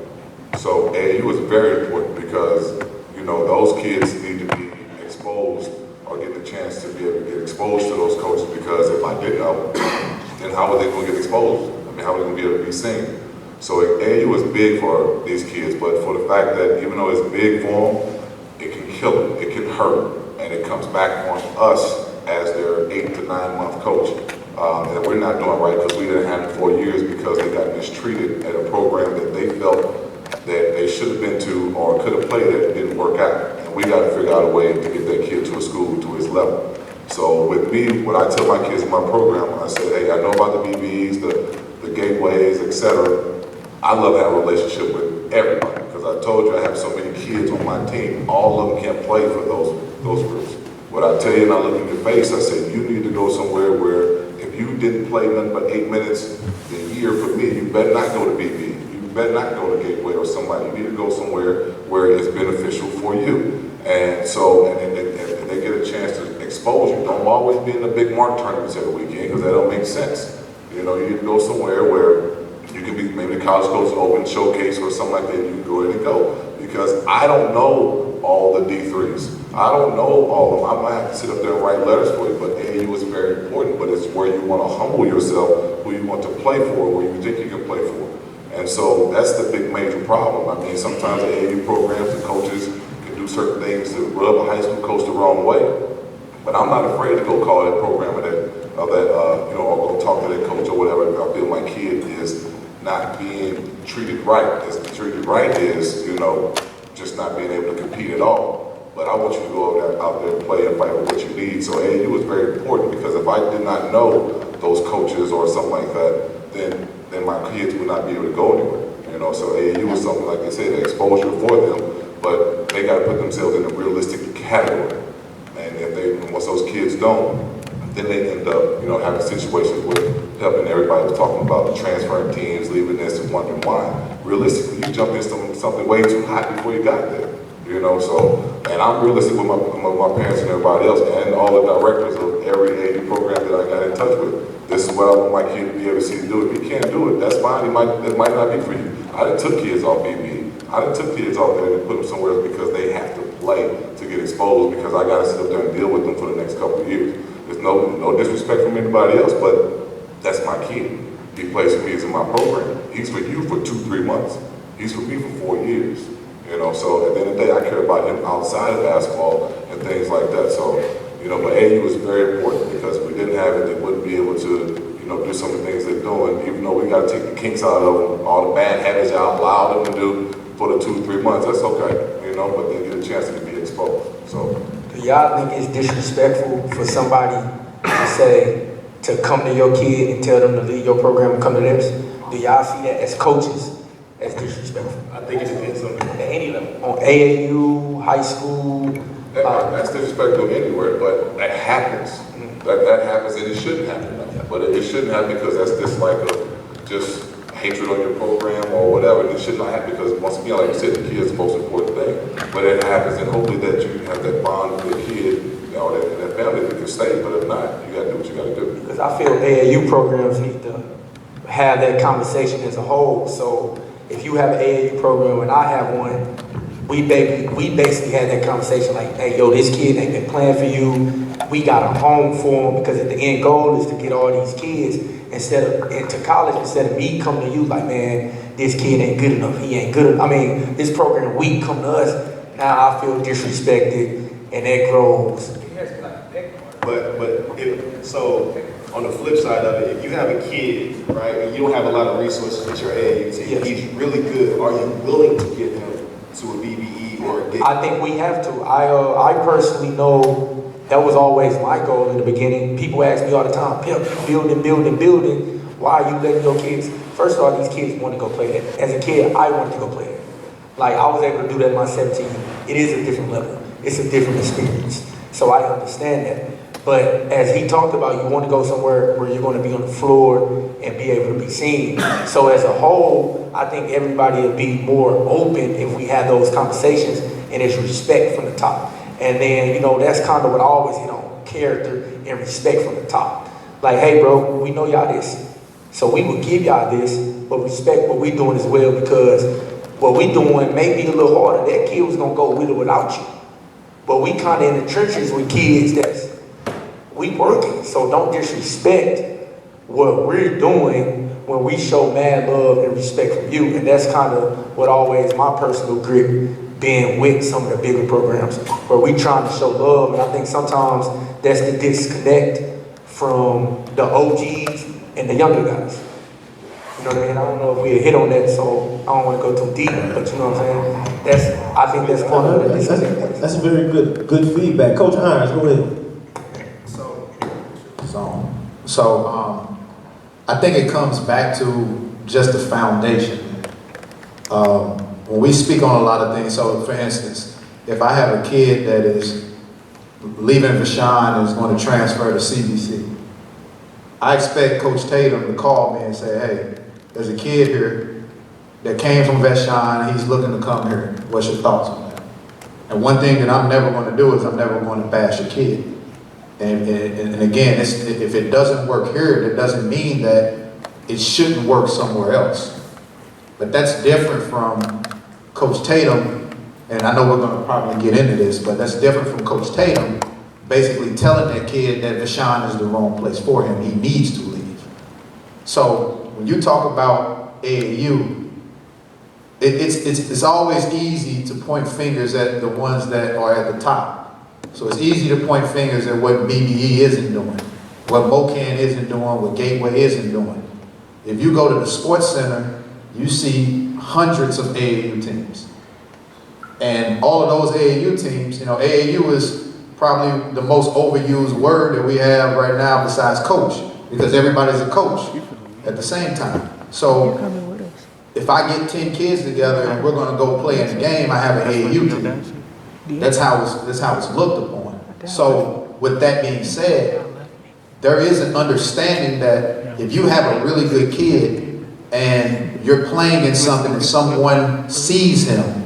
So AAU was very important because, you know, those kids need to be exposed or get the chance to be able to get exposed to those coaches, because if I didn't know, then how were they going to get exposed? I mean, how were they going to be able to be seen? So AAU was big for these kids, but for the fact that even though it's big for them, it can kill them, it can hurt, and it comes back on us as their 8 to 9 month coach. And we're not doing right because we didn't have them 4 years because they got mistreated at a program that they felt that they should have been to or could have played at and didn't work out. And we got to figure out a way to get that kid to a school to his level. So with me, what I tell my kids in my program, I say, hey, I know about the BBEs, the gateways, etc. I love having a relationship with everybody because I told you I have so many kids on my team. All of them can't play for those groups. What I tell you and I look in your face, I say, you need to go somewhere where if you didn't play nothing but 8 minutes a year for me, you better not go to BBE. You better not go to Gateway or somebody. You need to go somewhere where it's beneficial for you. And so, and they get a chance to expose you. Don't always be in the big mark tournaments every weekend because that don't make sense. You know, you need to go somewhere where you can be, maybe the college coach open showcase or something like that, you can go ahead and go. Because I don't know all the D3s. I don't know all of them. I might have to sit up there and write letters for you, but AAU is very important, but it's where you want to humble yourself, who you want to play for, where you think you can play for. And so that's the big major problem. I mean, sometimes the AAU programs and coaches can do certain things to rub a high school coach the wrong way. But I'm not afraid to go call that program or you know, or go talk to that coach or whatever if I feel my kid is not being treated right. Treated right is, you know, just not being able to compete at all. But I want you to go out there and play and fight with what you need. So AAU is very important because if I did not know those coaches or something like that, then my kids would not be able to go anywhere. You know, so AAU is something, like I said, exposure for them, but they got to put themselves in a realistic category. And once those kids don't, then they end up, you know, having situations with helping everybody was talking about transferring teams, leaving this and wondering why. Realistically, you jumped in something way too hot before you got there. You know, so, and I'm realistic with my parents and everybody else and all the directors of every AD program that I got in touch with. This is what I want my kid to be able to see to do. If he can't do it, that's fine. It might not be for you. I done took kids off BB. I done took kids off there and put them somewhere because they have to play to get exposed because I got to sit up there and deal with them for the next couple of years. There's no disrespect from anybody else, but that's my kid. He plays for me, he's in my program. He's for you for 2-3 months. He's for me for 4 years. You know, so at the end of the day, I care about him outside of basketball and things like that. So, you know, but AAU is very important because if we didn't have it, they wouldn't be able to, you know, do some of the things they're doing. Even though we got to take the kinks out of them, all the bad habits out, allow them to do for the 2-3 months. That's okay, you know, but they get a chance to be exposed. So, do y'all think it's disrespectful for somebody to say to come to your kid and tell them to leave your program and come to theirs? Do y'all see that as coaches as disrespectful? I think it depends on at any level, on AAU, high school. That's disrespectful anywhere, but that happens. That happens, and it shouldn't happen. But it shouldn't happen because that's just like just hatred on your program or whatever. It should not happen because once again, like you said, the kid is the most important thing. But it happens, and hopefully that you have that bond with the kid, you know, that family that can stay. But if not, you got to do what you got to do. Because I feel AAU programs need to have that conversation as a whole. So if you have an AAU program and I have one, we basically had that conversation like, hey, yo, this kid ain't been playing for you. We got a home for him because at the end goal is to get all these kids into college instead of me coming to you like, man, this kid ain't good enough. He ain't good enough. I mean, this program weak come to us. Now I feel disrespected and that grows. But so on the flip side of it, if you have a kid, right, and you don't have a lot of resources with your AAU team, yes. He's really good. Are you willing to get him to a BBE or a D? I think we have to. I personally know that was always my goal in the beginning. People ask me all the time, Pimp, building. Why are you letting your kids? First of all, these kids want to go play that. As a kid, I wanted to go play it. Like, I was able to do that at my 17. It is a different level. It's a different experience. So I understand that. But as he talked about, you want to go somewhere where you're going to be on the floor and be able to be seen. So as a whole, I think everybody will be more open if we have those conversations and it's respect from the top. And then, you know, that's kind of what I always hit on, character and respect from the top. Like, hey, bro, we know y'all this. So we will give y'all this, but respect what we doing as well because what we doing may be a little harder. That kid was going to go with it without you. But we kind of in the trenches with kids that's we working, so don't disrespect what we're doing when we show mad love and respect from you. And that's kind of what always my personal grip being with some of the bigger programs where we trying to show love. And I think sometimes that's the disconnect from the OGs and the younger guys. You know, I don't know if we hit on that, so I don't want to go too deep, but you know what I'm saying? I think that's part of the disconnect. That's a very good feedback. Coach Irons, go ahead. So I think it comes back to just the foundation. When we speak on a lot of things, so for instance, if I have a kid that is leaving Vashon and is going to transfer to CBC, I expect Coach Tatum to call me and say, hey, there's a kid here that came from Vashon, he's looking to come here. What's your thoughts on that? And one thing that I'm never going to do is I'm never going to bash a kid. And again, if it doesn't work here, that doesn't mean that it shouldn't work somewhere else. But that's different from Coach Tatum, and I know we're going to probably get into this, but that's different from Coach Tatum basically telling that kid that Vashon is the wrong place for him. He needs to leave. So when you talk about AAU, it's always easy to point fingers at the ones that are at the top. So it's easy to point fingers at what BBE isn't doing, what MoKan isn't doing, what Gateway isn't doing. If you go to the Sports Center, you see hundreds of AAU teams. And all of those AAU teams, you know, AAU is probably the most overused word that we have right now besides coach, because everybody's a coach at the same time. So if I get 10 kids together and we're going to go play in a game, I have an AAU team. That's how it's looked upon. So with that being said, there is an understanding that if you have a really good kid and you're playing in something and someone sees him,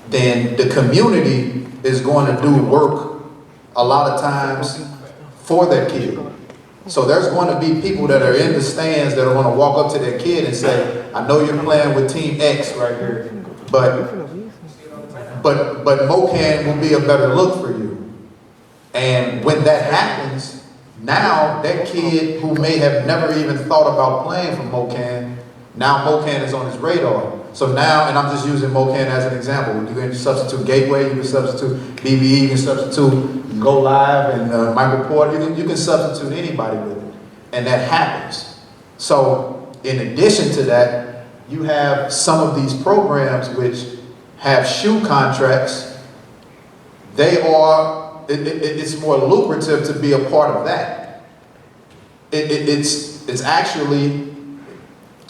then the community is going to do work a lot of times for that kid. So there's going to be people that are in the stands that are going to walk up to their kid and say, I know you're playing with Team X right here, but MoKan will be a better look for you. And when that happens, now that kid who may have never even thought about playing for MoKan, now MoKan is on his radar. So now, and I'm just using MoKan as an example. You can substitute Gateway, you can substitute BBE, you can substitute Go Live and Michael Porter. You can substitute anybody with it. And that happens. So in addition to that, you have some of these programs which have shoe contracts. It's more lucrative to be a part of that. It's actually,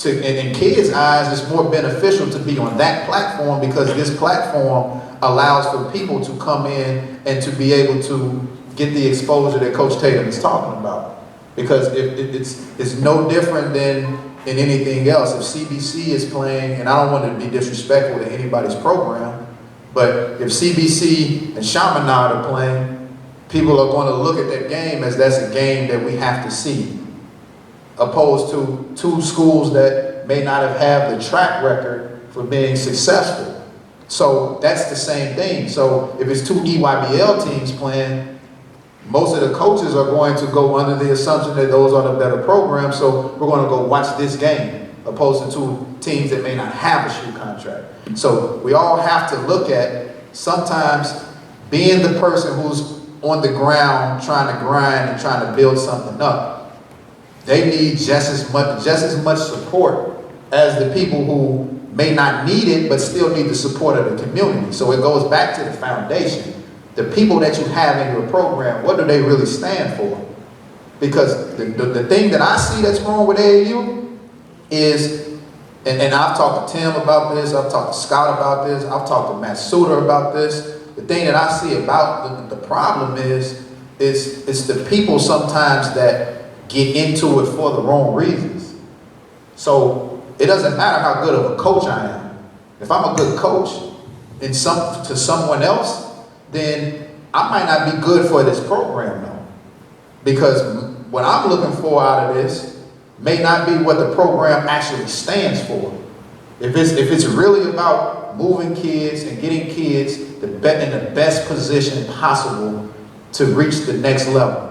in kids' eyes, it's more beneficial to be on that platform because this platform allows for people to come in and to be able to get the exposure that Coach Tatum is talking about. Because it's no different than in anything else. If CBC is playing, and I don't want to be disrespectful to anybody's program, but if CBC and Champagnie are playing, people are going to look at that game as that's a game that we have to see, opposed to two schools that may not have had the track record for being successful. So that's the same thing. So if it's two EYBL teams playing, most of the coaches are going to go under the assumption that those are the better programs, so we're going to go watch this game, opposed to two teams that may not have a shoe contract. So we all have to look at sometimes being the person who's on the ground trying to grind and trying to build something up. They need just as much support as the people who may not need it but still need the support of the community. So it goes back to the foundation. The people that you have in your program, what do they really stand for? Because the thing that I see that's wrong with AAU is, and I've talked to Tim about this, I've talked to Scott about this, I've talked to Matt Suter about this. The thing that I see about the problem is it's the people sometimes that get into it for the wrong reasons. So it doesn't matter how good of a coach I am. If I'm a good coach to someone else, then I might not be good for this program though. Because what I'm looking for out of this may not be what the program actually stands for. If it's really about moving kids and getting kids in the best position possible to reach the next level,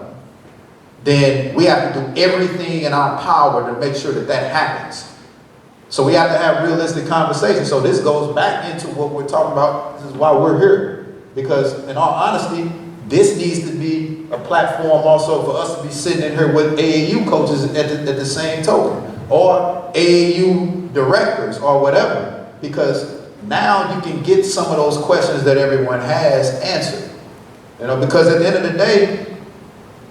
then we have to do everything in our power to make sure that that happens. So we have to have realistic conversations. So this goes back into what we're talking about. This is why we're here. Because in all honesty, this needs to be a platform also for us to be sitting in here with AAU coaches at the same token. or AAU directors or whatever, because now you can get some of those questions that everyone has answered. You know, because at the end of the day,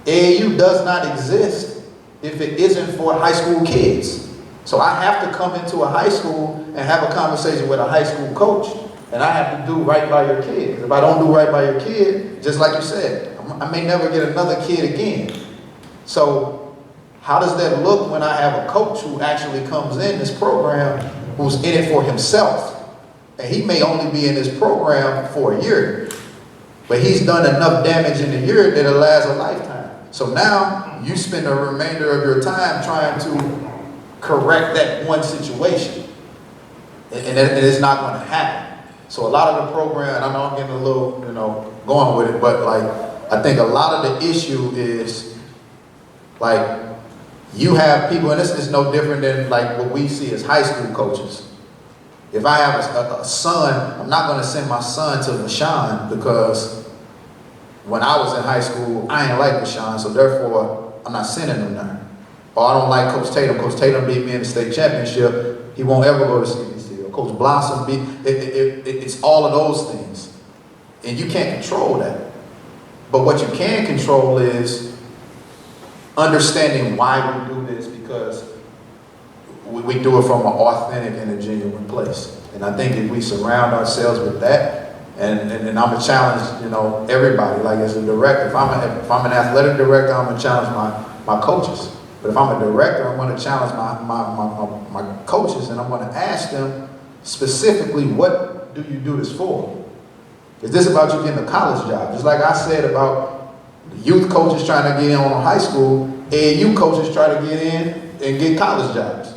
AAU does not exist if it isn't for high school kids. So I have to come into a high school and have a conversation with a high school coach, and I have to do right by your kid. 'Cause if I don't do right by your kid, just like you said, I may never get another kid again. So how does that look when I have a coach who actually comes in this program who's in it for himself? And he may only be in this program for a year, but he's done enough damage in a year that it lasts a lifetime. So now you spend the remainder of your time trying to correct that one situation. And it's not going to happen. So a lot of the program, and I know I'm getting a little, going with it, but like, I think a lot of the issue is like, you have people, and this is no different than like what we see as high school coaches. If I have a son, I'm not going to send my son to Ladon because when I was in high school, I ain't like Ladon, so therefore I'm not sending him there. Or I don't like Coach Tatum. Coach Tatum beat me in the state championship. He won't ever go to CBC. Or Coach Blossom beat. It's all of those things, and you can't control that. But what you can control is understanding why we do this, because we do it from an authentic and a genuine place. And I think if we surround ourselves with that, and I'm gonna challenge, everybody. Like as a director, if I'm an athletic director, I'm gonna challenge my coaches. But if I'm a director, I'm gonna challenge my coaches, and I'm gonna ask them specifically, what do you do this for? Is this about you getting a college job? Just like I said about the youth coaches trying to get in on high school, AAU coaches try to get in and get college jobs.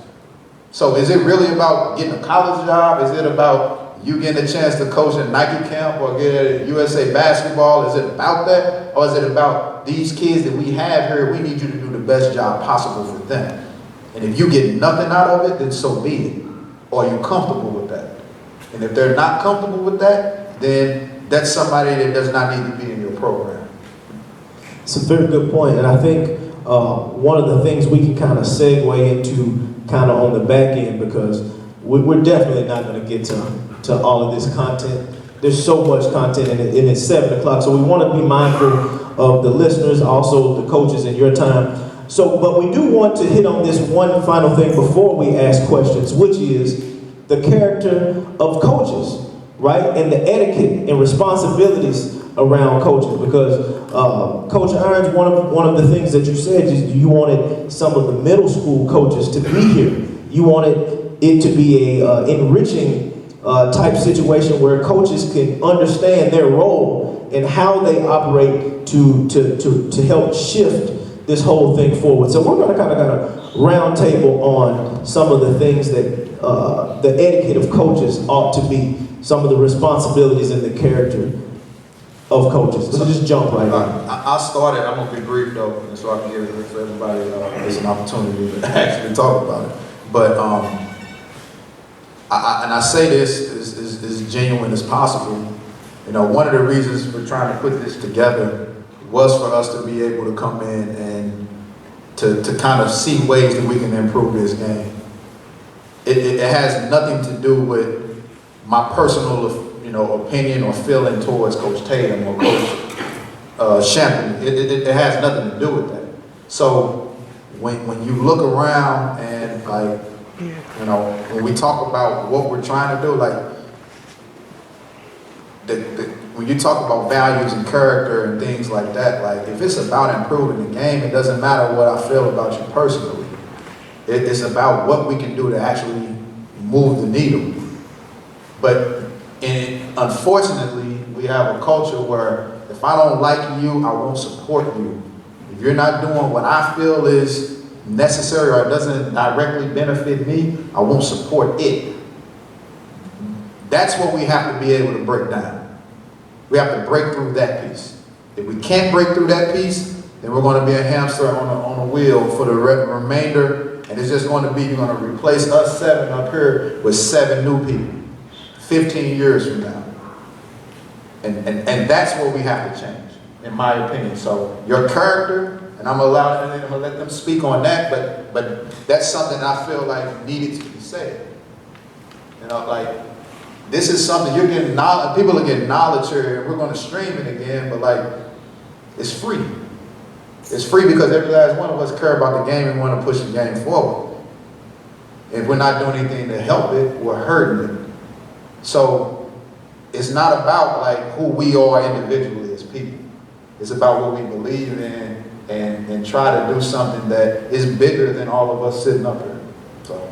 So is it really about getting a college job? Is it about you getting a chance to coach at Nike camp or get at USA basketball? Is it about that? Or is it about these kids that we have here, we need you to do the best job possible for them? And if you get nothing out of it, then so be it. Or are you comfortable with that? And if they're not comfortable with that, then that's somebody that does not need to be in your program. It's a very good point, and I think one of the things we can kind of segue into kind of on the back end, because we're definitely not going to get to all of this content. There's so much content, and it's 7 o'clock, so we want to be mindful of the listeners, also the coaches in your time. So, but we do want to hit on this one final thing before we ask questions, which is the character of coaches, right? And the etiquette and responsibilities around coaches, because Coach Irons, one of the things that you said is you wanted some of the middle school coaches to be here. You wanted it to be a enriching type situation where coaches can understand their role and how they operate to help shift this whole thing forward. So we're going to kind of round table on some of the things that the etiquette of coaches ought to be, some of the responsibilities and the character of coaches. So just jump right in. I'll start it. I'm going to be brief though, so I can give everybody an opportunity to actually talk about it. But I say this as genuine as possible. One of the reasons we're trying to put this together was for us to be able to come in and to kind of see ways that we can improve this game. It has nothing to do with my personal, opinion or feeling towards Coach Tatum or Coach Champagnie. It has nothing to do with that. So when you look around and like, when we talk about what we're trying to do, like when you talk about values and character and things like that, like if it's about improving the game, it doesn't matter what I feel about you personally. It's about what we can do to actually move the needle. But unfortunately, we have a culture where if I don't like you, I won't support you. If you're not doing what I feel is necessary or it doesn't directly benefit me, I won't support it. That's what we have to be able to break down. We have to break through that piece. If we can't break through that piece, then we're going to be a hamster on a wheel for the remainder, and it's just going to be, you're going to replace us 7 up here with 7 new people 15 years from now. And that's what we have to change, in my opinion. So your character, And I'm gonna let them speak on that, but that's something I feel like needed to be said. You know, like, this is something you're getting knowledge, people are getting knowledge here, and we're gonna stream it again, but like, it's free. It's free because every last one of us care about the game and want to push the game forward. If we're not doing anything to help it, we're hurting it. So it's not about like who we are individually as people. It's about what we believe in and try to do something that is bigger than all of us sitting up here. So.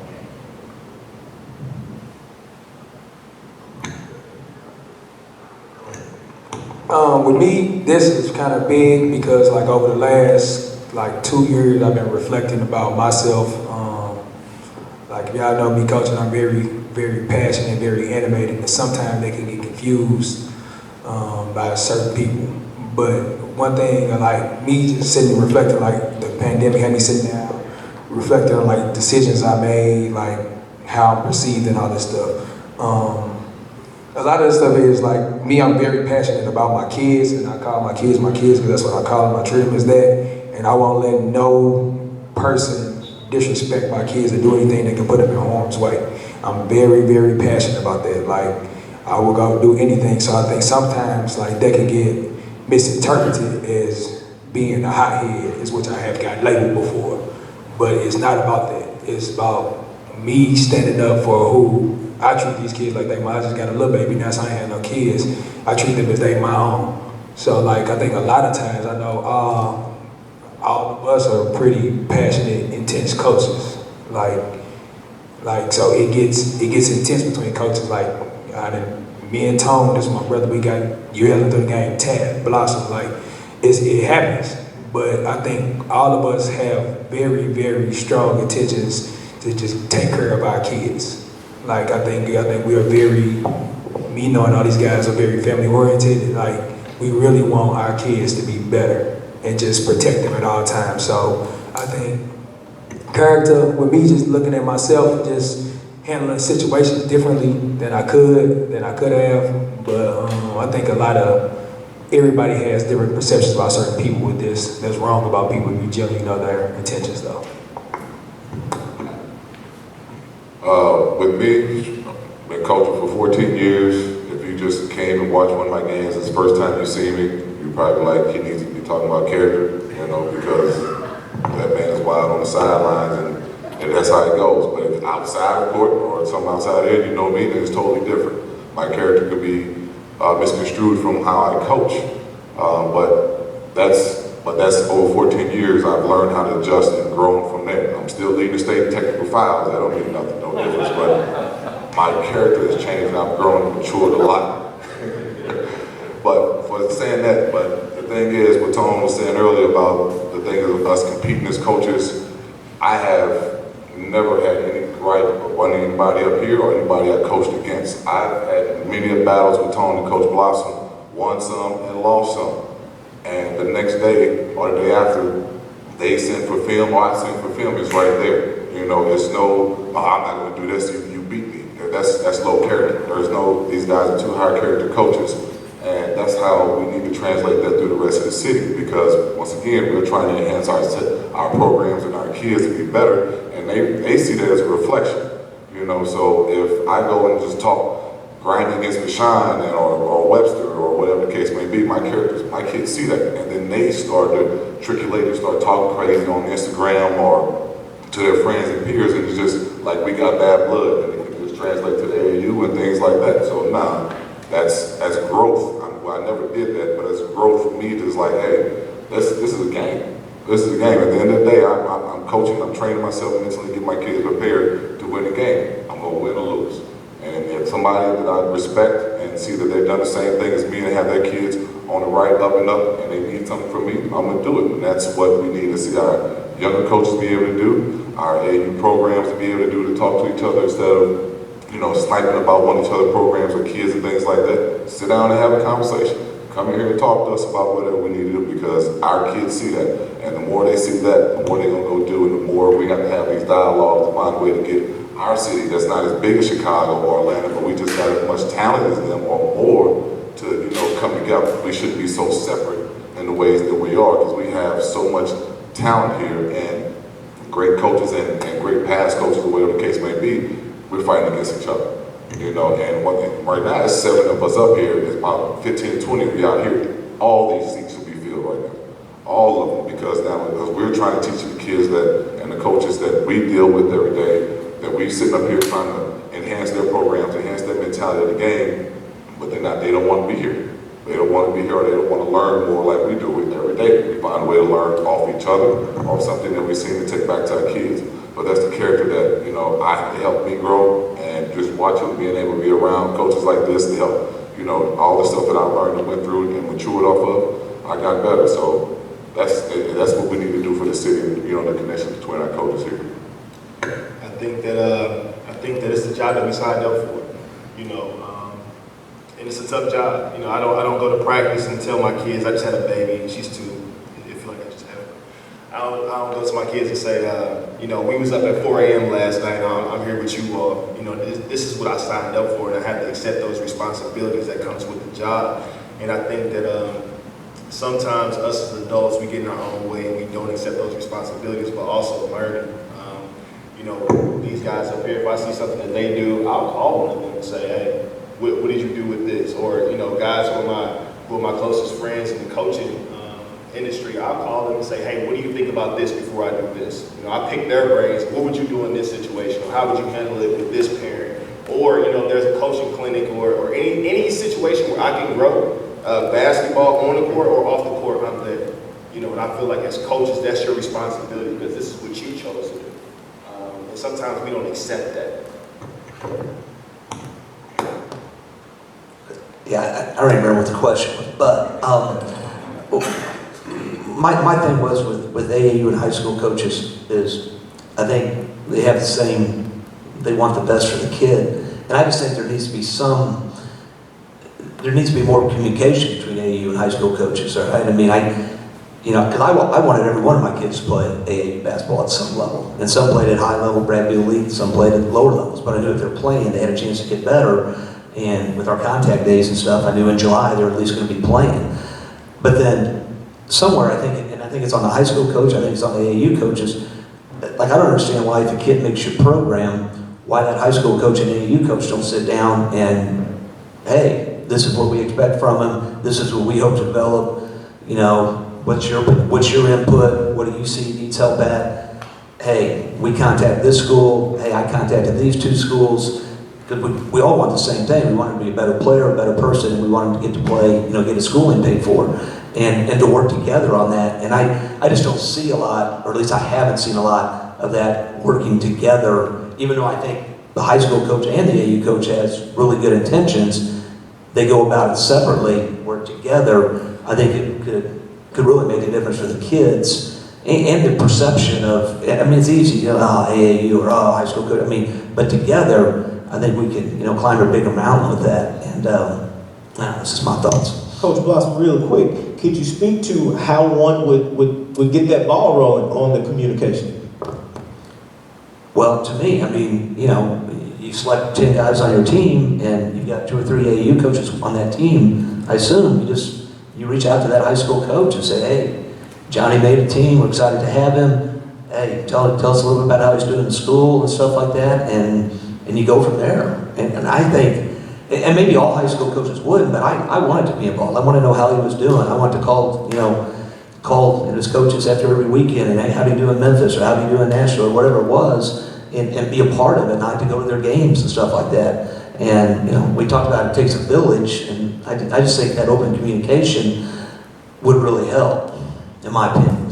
With me, this is kind of big because like over the last like 2 years, I've been reflecting about myself. Like if y'all know me coaching, I'm very, very passionate, very animated, and sometimes they can get confused by certain people. But one thing, like me just sitting and reflecting, like the pandemic had me sitting down, reflecting on like decisions I made, like how I'm perceived and all this stuff. A lot of this stuff is like me, I'm very passionate about my kids, and I call my kids because that's what I call them. I treat them as that, and I won't let no person disrespect my kids or do anything that can put them in harm's way. I'm very, very passionate about that. Like, I will go do anything. So I think sometimes like that can get misinterpreted as being a hothead, is which I have got labeled before. But it's not about that. It's about me standing up for who I treat these kids like they mine. I just got a little baby now, so I ain't had no kids. I treat them as they my own. So like I think a lot of times I know all of us are pretty passionate, intense coaches. Like so it gets intense between coaches. Like me and Tone, this is my brother. We got yelling through the game, Tab, Blossom. Like it happens. But I think all of us have very, very strong intentions to just take care of our kids. Like I think we are very, me knowing all these guys are very family oriented. Like we really want our kids to be better and just protect them at all times. So I think character, with me just looking at myself, just handling situations differently than I could have. But I think everybody has different perceptions about certain people with this. That's wrong about people if you generally know their intentions though. With me, been coaching for 14 years. If you just came and watched one of my games, it's the first time you see me, you probably like, he needs to be talking about character, because that man is wild on the sidelines, and that's how it goes. But if it's outside the court or something outside there, you know me, then it's totally different. My character could be misconstrued from how I coach, but that's over 14 years. I've learned how to adjust and grown from there. I'm still leading the state in technical fouls. That don't mean nothing, no difference, but my character has changed and I've grown and matured a lot. But for saying that, but the thing is, what Tom was saying earlier about the thing of us competing as coaches, I have never had any gripe about anybody up here or anybody I coached against. I've had many battles with Tom and Coach Blossom, won some and lost some. And the next day or the day after, they sent for film or I sent for film, it's right there. It's no, I'm not going to do this if you beat me. That's low character. There's no, these guys are too high character coaches. And that's how we need to translate that through the rest of the city, because once again, we're trying to enhance our programs and our kids to be better, and they see that as a reflection. So if I go and just talk grinding against Rashawn or Webster or whatever the case may be, my kids see that, and then they start to triculate and start talking crazy on Instagram or to their friends and peers, and it's just like we got bad blood, and it can just translate to the AAU and things like that. So that's growth. I never did that, but it's growth for me. Just like, hey, this is a game. This is a game. At the end of the day, I'm coaching, I'm training myself mentally, get my kids prepared to win the game. I'm gonna win or lose. And if somebody that I respect and see that they've done the same thing as me and have their kids on the right up and up, and they need something from me, I'm gonna do it. And that's what we need to see our younger coaches be able to do, our AAU programs to be able to do, to talk to each other instead of sniping about one of each other programs or kids and things like that. Sit down and have a conversation. Come in here and talk to us about whatever we need to do, because our kids see that. And the more they see that, the more they're going to go do, and the more we have to have these dialogues to find a way to get our city that's not as big as Chicago or Atlanta, but we just got as much talent as them or more to come together. We shouldn't be so separate in the ways that we are, because we have so much talent here, and great coaches and great past coaches, or whatever the case may be, we're fighting against each other. You know, and right now it's 7 of us up here. There's about 15 to 20 of you out here. All these seats will be filled right now. All of them, because we're trying to teach the kids and the coaches that we deal with every day, that we sitting up here trying to enhance their programs, enhance their mentality of the game, but they don't want to be here. They don't want to be here, or they don't want to learn more like we do every day. We find a way to learn off each other, or something that we seem to take back to our kids. But that's the character that, you know, it helped me grow, and just watching, being able to be around coaches like this to help, you know, all the stuff that I learned and went through and matured off of, I got better. So that's what we need to do for the city, you know, the connection between our coaches here. I think that it's the job that we signed up for, you know, and it's a tough job. You know, I don't go to practice and tell my kids I just had a baby and she's 2. I feel like I just had her. I don't go to my kids and say, you know, we was up at 4 a.m. last night. I'm here with you all. You know, this is what I signed up for, and I have to accept those responsibilities that comes with the job. And I think that sometimes us as adults, we get in our own way and we don't accept those responsibilities, but also learning. You know, these guys up here, if I see something that they do, I'll call one of them and say, hey, what did you do with this? Or, you know, guys who are my closest friends in the coaching industry, I'll call them and say, hey, what do you think about this before I do this? You know, I pick their brains. What would you do in this situation? Or how would you handle it with this parent? Or, you know, if there's a coaching clinic or any situation where I can grow, basketball on the court or off the court, I'm there. You know, and I feel like as coaches, that's your responsibility, because this is what you chose to do. And sometimes we don't accept that. Yeah, I don't even remember what the question was, but my thing was with AAU and high school coaches is I think they have the same, they want the best for the kid, and I just think there needs to be more communication between AAU and high school coaches, right? I mean, because I wanted every one of my kids to play AAU basketball at some level, and some played at high level, Bradley Elite, some played at lower levels, but I knew if they're playing, they had a chance to get better. And with our contact days and stuff, I knew in July they were at least going to be playing. But then somewhere, I think it's on the high school coach, I think it's on the AAU coaches. Like, I don't understand why if a kid makes your program, why that high school coach and AAU coach don't sit down and, hey, this is what we expect from him. This is what we hope to develop. You know, what's your input? What do you see he needs help at? Hey, we contact this school. Hey, I contacted these 2 schools. We all want the same thing. We want him to be a better player, a better person, and we want him to get to play, you know, get his schooling paid for, and to work together on that. And I just don't see a lot, or at least I haven't seen a lot of that working together. Even though I think the high school coach and the AAU coach has really good intentions, they go about it separately, work together. I think it could really make a difference for the kids and the perception of, I mean, it's easy, you know, AAU or high school coach, I mean, but together, I think we can, you know, climb a bigger mountain with that, and this is my thoughts. Coach Blossom, real quick, could you speak to how one would get that ball rolling on the communication? Well, to me, I mean, you know, you select 10 guys on your team, and you've got 2 or 3 AAU coaches on that team. I assume you reach out to that high school coach and say, hey, Johnny made a team, we're excited to have him. Hey, tell us a little bit about how he's doing in school and stuff like that, and you go from there. And I think, and maybe all high school coaches wouldn't, but I wanted to be involved. I want to know how he was doing. I want to call his coaches after every weekend and, hey, how do you do in Memphis, or how do you do in Nashville, or whatever it was, and be a part of it, not to go to their games and stuff like that. And, you know, we talked about it takes a village, and I just think that open communication would really help, in my opinion.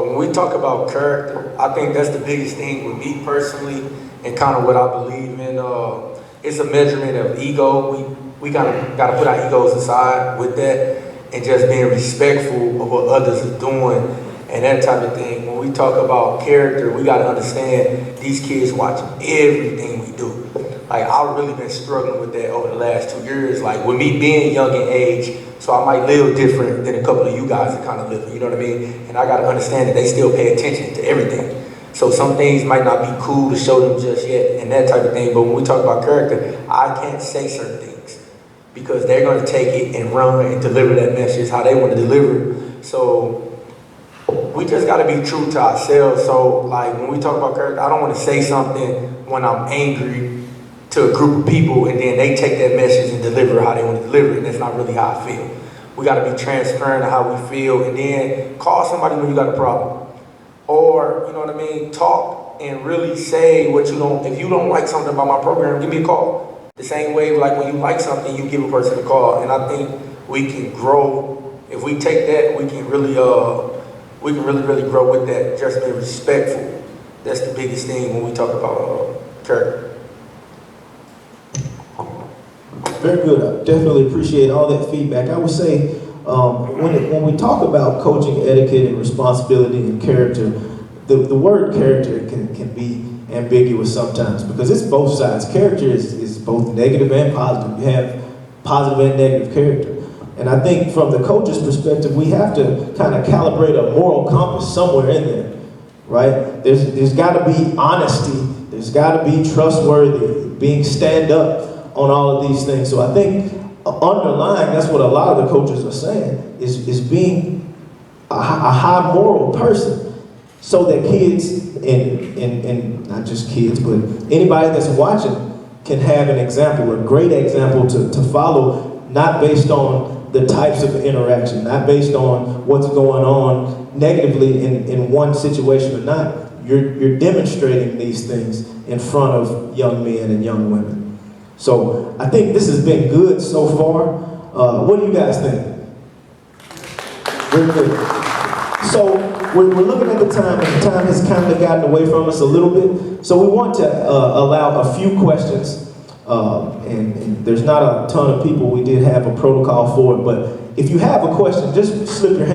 When we talk about character, I think that's the biggest thing with me personally, and kind of what I believe in. It's a measurement of ego. We got to put our egos aside with that, and just being respectful of what others are doing and that type of thing. When we talk about character, we got to understand these kids watch everything we do. Like, I've really been struggling with that over the last 2 years. Like, with me being young in age, so I might live different than a couple of you guys that kind of live, you know what I mean? And I got to understand that they still pay attention to everything. So some things might not be cool to show them just yet and that type of thing. But when we talk about character, I can't say certain things because they're going to take it and run and deliver that message how they want to deliver it. So we just got to be true to ourselves. So like when we talk about character, I don't want to say something when I'm angry to a group of people and then they take that message and deliver it how they want to deliver it. And that's not really how I feel. We got to be transparent to how we feel, and then call somebody when you got a problem. Or, you know what I mean, talk and really say what you don't. If you don't like something about my program, give me a call. The same way, like when you like something, you give a person a call. And I think we can grow. If we take that, we can really really grow with that. Just be respectful. That's the biggest thing when we talk about character. Very good. I definitely appreciate all that feedback. I would say when we talk about coaching etiquette and responsibility and character, the word character can be ambiguous sometimes because it's both sides. Character is both negative and positive. You have positive and negative character. And I think from the coach's perspective, we have to kind of calibrate a moral compass somewhere in there, right? There's got to be honesty. There's got to be trustworthy, being stand up on all of these things. So I think underlying, that's what a lot of the coaches are saying, is being a high moral person so that kids, and not just kids, but anybody that's watching can have an example, a great example to follow, not based on the types of interaction, not based on what's going on negatively in one situation or not. You're demonstrating these things in front of young men and young women. So I think this has been good so far. What do you guys think? Very good. So we're looking at the time, and the time has kind of gotten away from us a little bit. So we want to allow a few questions. And there's not a ton of people. We did have a protocol for it, but if you have a question, just slip your hand.